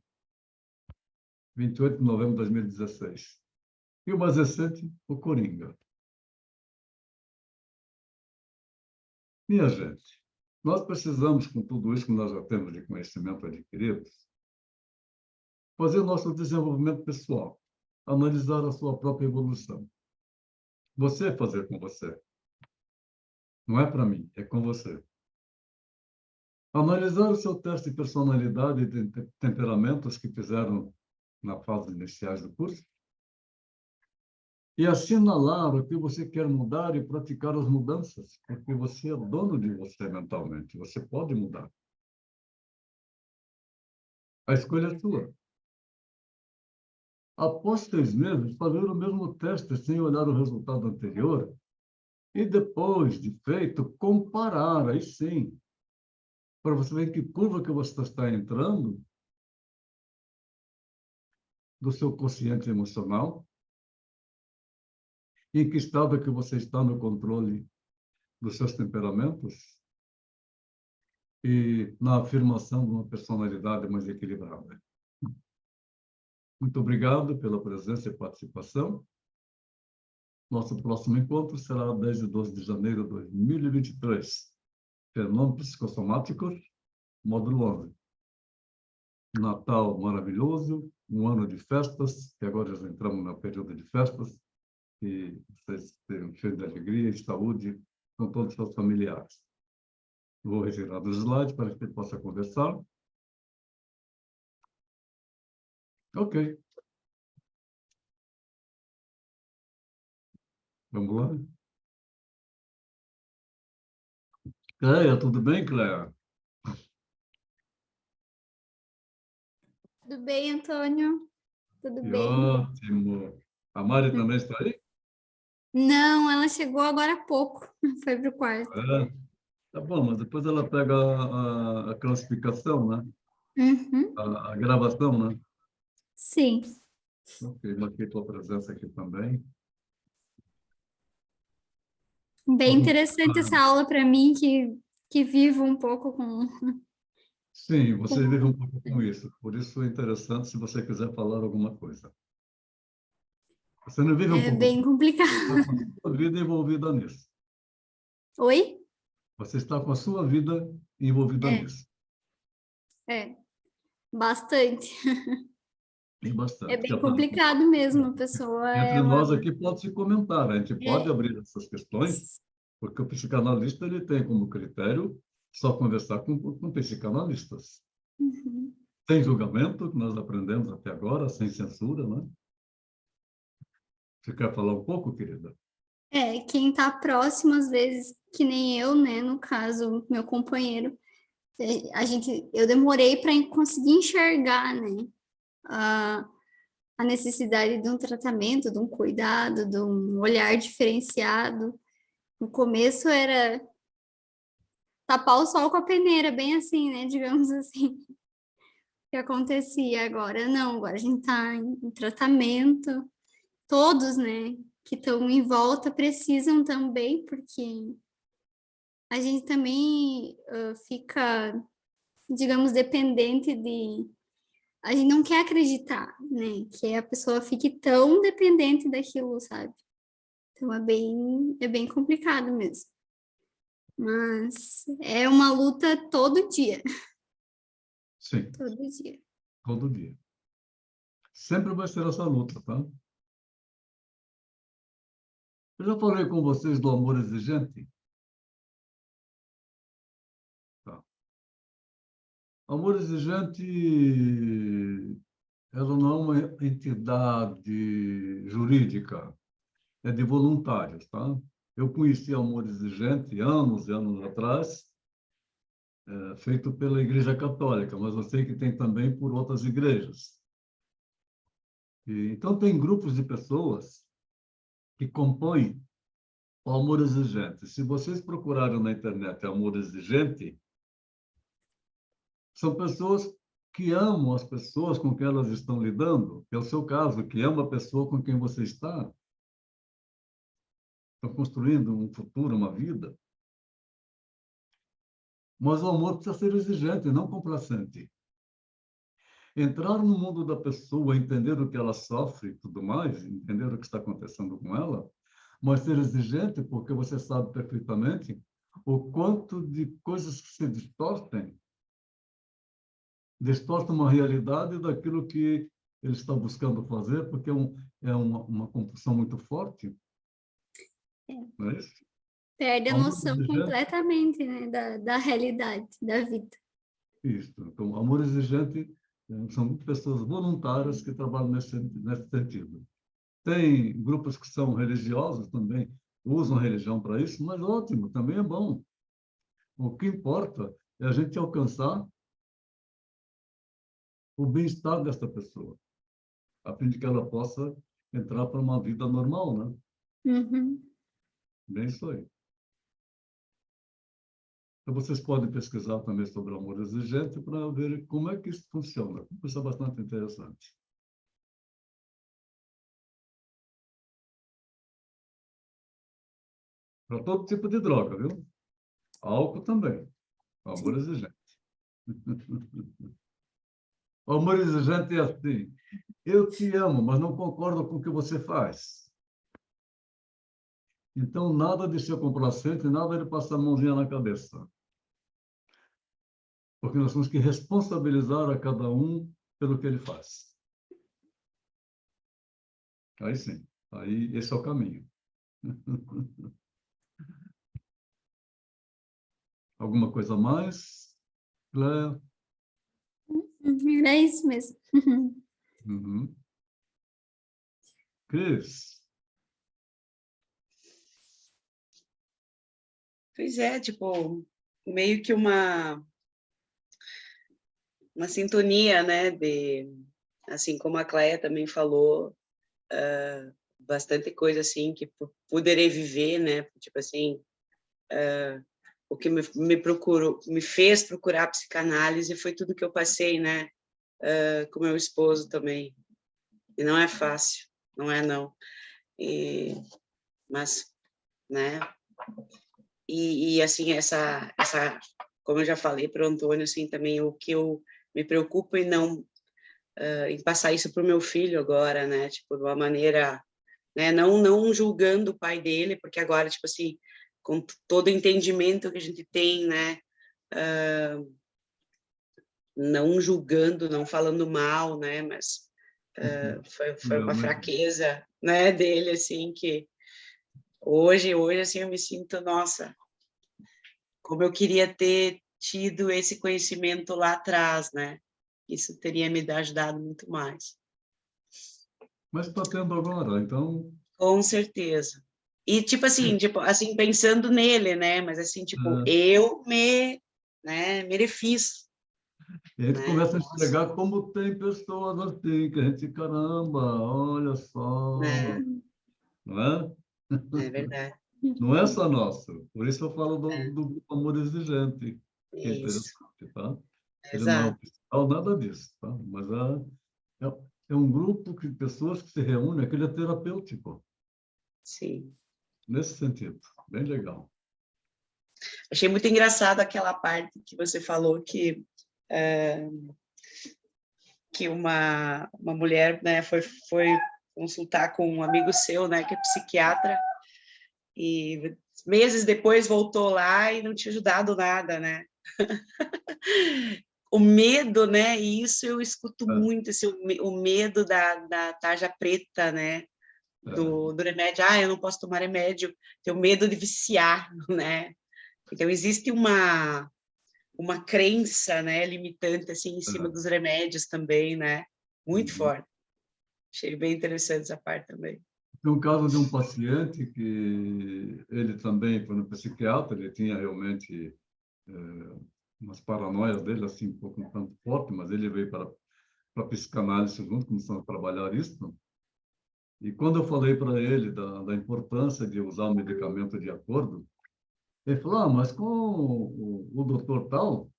28 de novembro de 2016. E o mais recente, O Coringa. Minha gente, nós precisamos, com tudo isso que nós já temos de conhecimento adquirido, fazer o nosso desenvolvimento pessoal, analisar a sua própria evolução. Você fazer com você. Não é para mim, é com você. Analisar o seu teste de personalidade e de temperamentos que fizeram na fase iniciais do curso e assinalar o que você quer mudar e praticar as mudanças, porque você é dono de você mentalmente, você pode mudar. A escolha é sua. Após 6 meses, fazer o mesmo teste sem olhar o resultado anterior e depois de feito, comparar, aí sim, para você ver em que curva que você está entrando do seu consciente emocional, em que estado que você está no controle dos seus temperamentos e na afirmação de uma personalidade mais equilibrada. Muito obrigado pela presença e participação. Nosso próximo encontro será 10 e 12 de janeiro de 2023. Fenômenos psicossomáticos, módulo 11. Natal maravilhoso, um ano de festas, que agora já entramos no período de festas, e vocês tenham cheio de alegria e saúde com todos os seus familiares. Vou retirar dos slides para que a gente possa conversar. Ok. Vamos lá? Cleia, tudo bem, Cleia? Tudo bem, Antônio? Tudo Que bem? ótimo. A Mari também está aí? Não, ela chegou agora há pouco. Foi pro quarto. É. Tá bom, mas depois ela pega a classificação, né? Uhum. A gravação, né? Sim. Ok, marquei tua presença aqui também. Bem interessante essa aula para mim, que vivo um pouco com... Sim, você vive um pouco com isso. Por isso é interessante se você quiser falar alguma coisa. Você não vive um É pouco bem complicado. com a sua vida envolvida nisso. Oi? Você está com a sua vida envolvida nisso. É, bastante. E É bastante. bem complicado mesmo, a pessoa, Entre ela... nós aqui pode se comentar, a gente pode É, abrir essas questões, porque o psicanalista ele tem como critério só conversar com psicanalistas. uhum. Sem julgamento, que nós aprendemos até agora, sem censura, né? Você quer falar um pouco, querida? Quem tá próximo, às vezes, que nem eu, né, no caso, meu companheiro, eu demorei para conseguir enxergar, né, a necessidade de um tratamento, de um cuidado, de um olhar diferenciado. No começo era tapar o sol com a peneira, bem assim, né, digamos assim, que acontecia. Agora não, agora a gente está em tratamento, todos, né, que estão em volta precisam também, porque a gente também fica, digamos, dependente de... A gente não quer acreditar, né? Que a pessoa fique tão dependente daquilo, sabe? Então é bem complicado mesmo. Mas é uma luta todo dia. Sim, Todo dia. todo dia. Sempre vai ser essa luta, tá? Eu já falei com vocês do amor exigente? Tá. Amor exigente, ela não é uma entidade jurídica, é de voluntários, tá? Eu conheci Amor Exigente anos e anos atrás, feito pela Igreja Católica, mas eu sei que tem também por outras igrejas. Então, tem grupos de pessoas que compõem o Amor Exigente. Se vocês procurarem na internet Amor Exigente, são pessoas que amam as pessoas com quem elas estão lidando, que é o seu caso, que ama a pessoa com quem você está. Estão construindo um futuro, uma vida. Mas o amor precisa ser exigente, não complacente. Entrar no mundo da pessoa, entender o que ela sofre e tudo mais, entender o que está acontecendo com ela, mas ser exigente porque você sabe perfeitamente o quanto de coisas que se distorcem uma realidade daquilo que ele está buscando fazer, porque é uma compulsão muito forte. Não é isso? Perde a Amor noção exigente, completamente, né, da realidade, da vida. isso. Então, amor exigente são pessoas voluntárias que trabalham nesse sentido. Tem grupos que são religiosos também, usam a religião para isso, mas ótimo, também é bom. O que importa é a gente alcançar o bem-estar dessa pessoa, a fim de que ela possa entrar para uma vida normal, né? Uhum. Bem isso aí. Então, vocês podem pesquisar também sobre o amor exigente para ver como é que isso funciona. Isso é bastante interessante. Para todo tipo de droga, viu? Álcool também. O amor exigente. O amor exigente é assim. Eu te amo, mas não concordo com o que você faz. Então, nada de ser complacente, nada de passar a mãozinha na cabeça. Porque nós temos que responsabilizar a cada um pelo que ele faz. Aí sim. Aí esse é o caminho. Alguma coisa a mais? Cléa? Era isso mesmo. Uhum. Cris? Pois é, tipo, meio que uma sintonia, né, assim como a Cléia também falou, bastante coisa, assim, que poderei viver, né, tipo assim, o que me fez procurar psicanálise foi tudo que eu passei, né, com meu esposo também, e não é fácil, não é não, mas, né, e assim, como eu já falei para o Antônio, assim, também o que eu me preocupo em passar isso para o meu filho agora, né, tipo, de uma maneira, né, não julgando o pai dele, porque agora, tipo assim, com todo o entendimento que a gente tem, né, não julgando, não falando mal, né, mas foi uma fraqueza, né, dele, assim, que hoje, assim, eu me sinto, nossa, como eu queria ter tido esse conhecimento lá atrás, né? Isso teria me ajudado muito mais. Mas está tendo agora, então... Com certeza. E, tipo assim, pensando nele, né? Mas, assim, tipo, eu me refiz. E a gente Né? começa a enxergar como tem pessoas assim, que a gente, caramba, olha só, não é? É verdade. Não é só nosso. Por isso eu falo do grupo Amor Exigente, que é Isso. interessante, tá? Ele não é Exato. oficial, nada disso, tá? Mas é um grupo de pessoas que se reúnem, aquele é terapêutico, Sim. nesse sentido. Bem legal. Achei muito engraçado aquela parte que você falou que uma mulher, né, foi consultar com um amigo seu, né, que é psiquiatra, e meses depois voltou lá e não tinha ajudado nada, né? O medo, né? E isso eu escuto muito, esse, o medo da tarja preta, né? do remédio. Eu não posso tomar remédio, tenho medo de viciar, né? Então, existe uma crença, né, limitante, assim, em cima dos remédios também, né? Muito forte. Achei bem interessante essa parte também. Tem um caso de um paciente que ele também foi no psiquiatra, ele tinha realmente umas paranoias dele, assim, um pouco um tanto forte, mas ele veio para a psicanálise junto, começamos a trabalhar isso. E quando eu falei para ele da importância de usar o medicamento de acordo, ele falou, mas com o doutor tal,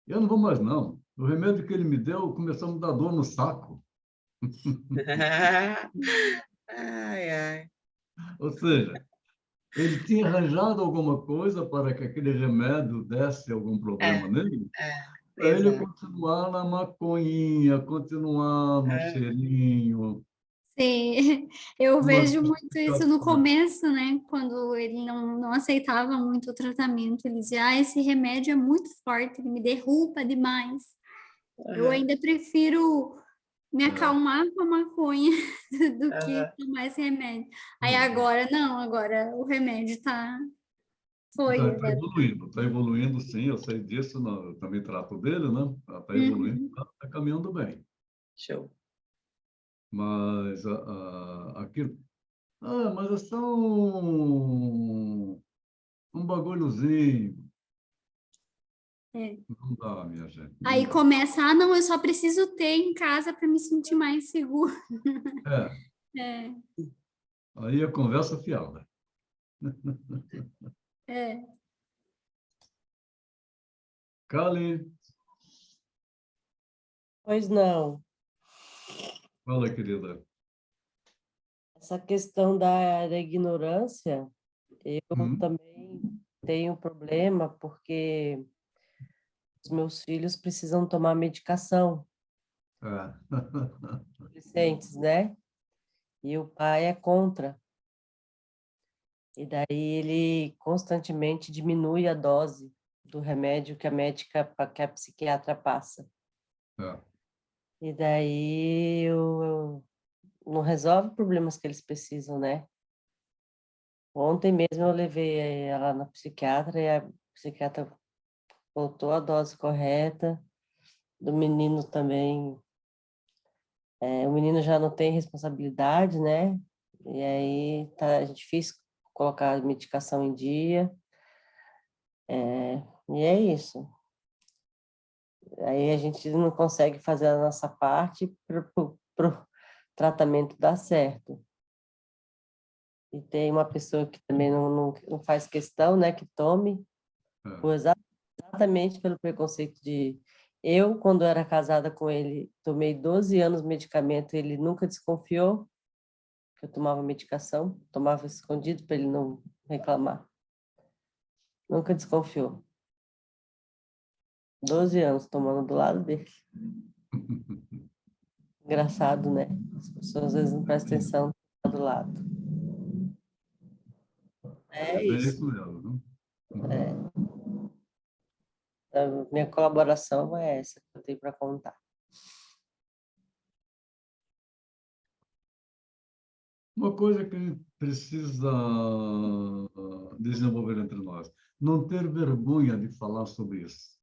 eu não vou mais não. O remédio que ele me deu começou a me dar dor no saco. Ai, ai. Ou seja, ele tinha arranjado alguma coisa para que aquele remédio desse algum problema nele, para ele Exato. continuar na maconhinha, continuar no cheirinho, Sim, eu numa vejo muito isso no medicação. começo, né? Quando ele não aceitava muito o tratamento, ele dizia, esse remédio é muito forte, ele me derruba demais. Eu ainda prefiro me acalmar com a maconha do que tomar esse remédio. Aí agora, não, agora o remédio foi. Está evoluindo sim, eu sei disso, eu também trato dele, né? Está evoluindo, Uhum. está caminhando bem. Show. Mas aquilo. Mas é só um bagulhozinho. É. Não dá, minha gente, não Aí dá. começa, não, eu só preciso ter em casa para me sentir mais seguro. É, É, aí a conversa fiada. é. Kali, Pois não. fala, querida. Essa questão da ignorância, eu Hum? também tenho problema porque os meus filhos precisam tomar medicação, É. adolescentes, né? E o pai é contra. E daí ele constantemente diminui a dose do remédio que que a psiquiatra passa. É. E daí não resolve problemas que eles precisam, né? Ontem mesmo eu levei ela na psiquiatra e a psiquiatra botou a dose correta, do menino também. O menino já não tem responsabilidade, né? E aí tá difícil colocar a medicação em dia. E é isso. Aí a gente não consegue fazer a nossa parte para o tratamento dar certo. E tem uma pessoa que também não faz questão, né, que tome, É. exatamente pelo preconceito de... Eu, quando era casada com ele, tomei 12 anos medicamento, ele nunca desconfiou que eu tomava medicação, tomava escondido para ele não reclamar. Nunca desconfiou. 12 anos tomando do lado dele. Engraçado, né? As pessoas às vezes não prestam atenção do lado. É É bem isso. isso mesmo. Viu? A minha colaboração é essa que eu tenho para contar. Uma coisa que a gente precisa desenvolver entre nós, não ter vergonha de falar sobre isso.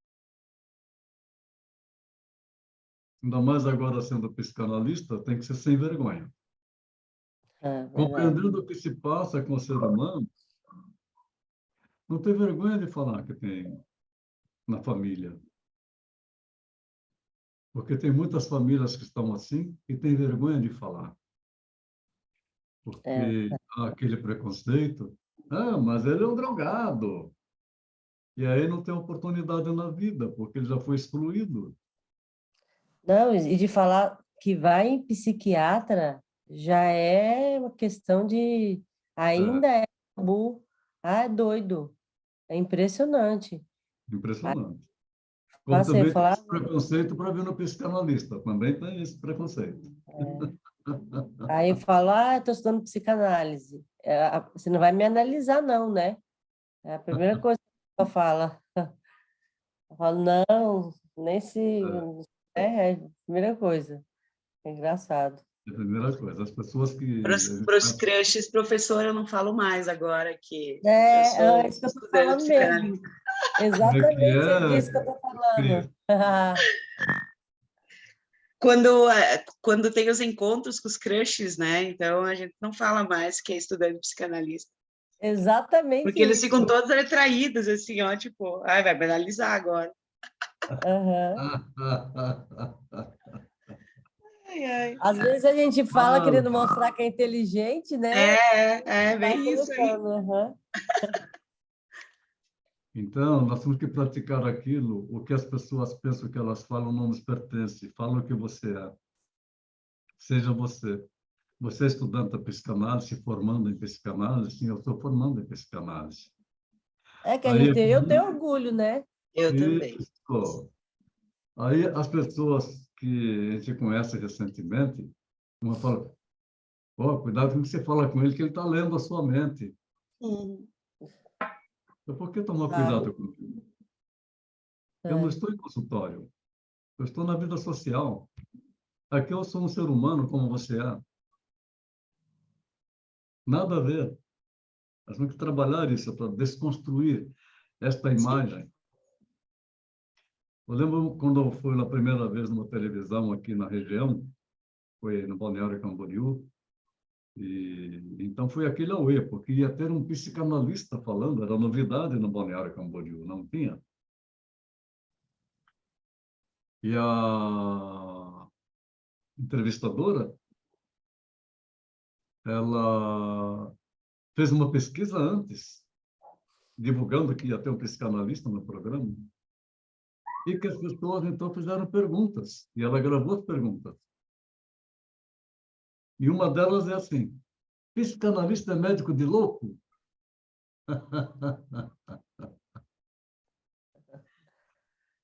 Ainda mais agora sendo psicanalista, tem que ser sem vergonha. É verdade. Compreendendo o que se passa com o ser humano, não ter vergonha de falar que tem na família. Porque tem muitas famílias que estão assim e têm vergonha de falar. É. Porque há aquele preconceito. Mas ele é um drogado. E aí não tem oportunidade na vida, porque ele já foi excluído. Não, e de falar que vai em psiquiatra já é uma questão de... É, Ainda é tabu. É doido. É impressionante. Aí impressionante. Como passei a também tem falar, esse preconceito para vir no psicanalista. Também tem esse preconceito. aí eu falo, eu estou estudando psicanálise. Você não vai me analisar, não, né? É a primeira coisa que eu falo. Eu falo, não, nem se... É. É a primeira coisa. É engraçado. É a primeira coisa. As pessoas que... Para os crushes, professor, eu não falo mais agora que eu É sou isso que eu estou estudante falando mesmo. psicanalista. Exatamente é é disso que eu estou falando. Quando tem os encontros com os crushes, né? Então a gente não fala mais que é estudante psicanalista. Exatamente Porque eles isso. ficam todos retraídos, assim, ó, tipo, ai, vai banalizar agora. Aham. Ai, ai. Às vezes a gente fala Fala. querendo mostrar que é inteligente, né? É Vai bem isso aí. colocando, aham. Então, nós temos que praticar aquilo, o que as pessoas pensam que elas falam não nos pertence. Fala o que você é. Seja você. Você é estudante da psicanálise, se formando em psicanálise? Sim, eu estou formando em psicanálise. É que a Aí, gente tem, eu tenho orgulho, né? Eu também. isso. Aí as pessoas que a gente conhece recentemente, uma fala, oh, cuidado com o que você fala com ele, que ele está lendo a sua mente. Então, por que tomar cuidado com ele? Eu não É. estou em consultório, eu estou na vida social. Aqui eu sou um ser humano como você é. Nada a ver. Nós temos que trabalhar isso para desconstruir esta imagem. Eu lembro quando eu fui na primeira vez numa televisão aqui na região, foi no Balneário Camboriú, e então foi aquele auê, porque ia ter um psicanalista falando, era novidade no Balneário Camboriú, não tinha. E a entrevistadora, ela fez uma pesquisa antes, divulgando que ia ter um psicanalista no programa, e que as pessoas então fizeram perguntas, e ela gravou as perguntas. E uma delas é assim: psicanalista é médico de louco?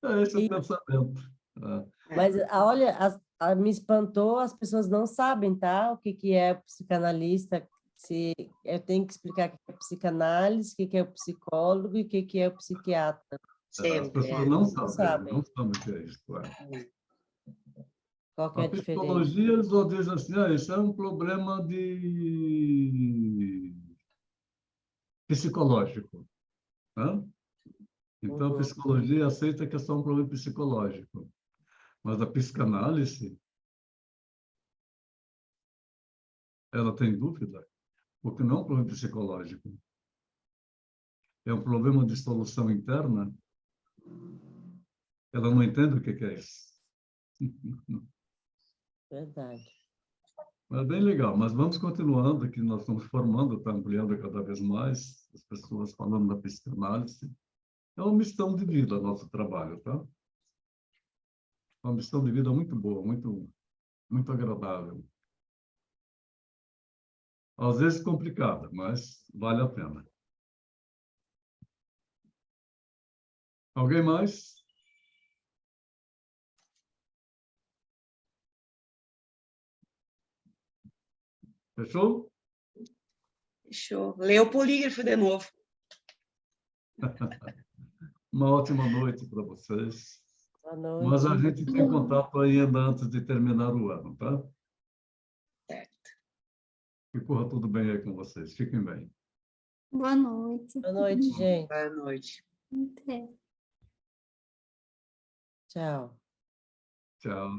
É esse o E- pensamento. Ah, Mas, olha, me espantou, as pessoas não sabem, tá? O que que é o psicanalista, se eu tenho que explicar o que é psicanálise, o que que é o psicólogo e o que que é o psiquiatra. as Sempre, pessoas é. não Não sabem, não sabem sabem o que é isso. É. qual que é A a diferença. psicologia, eles só dizem assim, isso é um problema de psicológico. Né? Então, a Uhum. psicologia aceita que é só um problema psicológico. Mas a psicanálise, ela tem dúvida, porque não é um problema psicológico. É um problema de solução interna. Ela não entende o que é isso. Verdade. É bem legal, mas vamos continuando, que nós estamos formando, está ampliando cada vez mais, as pessoas falando da psicanálise. É uma missão de vida, nosso trabalho, tá? Uma missão de vida muito boa, muito agradável. Às vezes complicada, mas vale a pena. Alguém mais? Fechou? Fechou. Lê o polígrafo de novo. Uma ótima noite para vocês. Boa Mas a noite. gente tem contato ainda antes de terminar o ano, tá? Certo. Que corra tudo bem aí com vocês. Fiquem bem. Boa noite. Boa noite, gente. Boa noite. Até. Tchau. Tchau.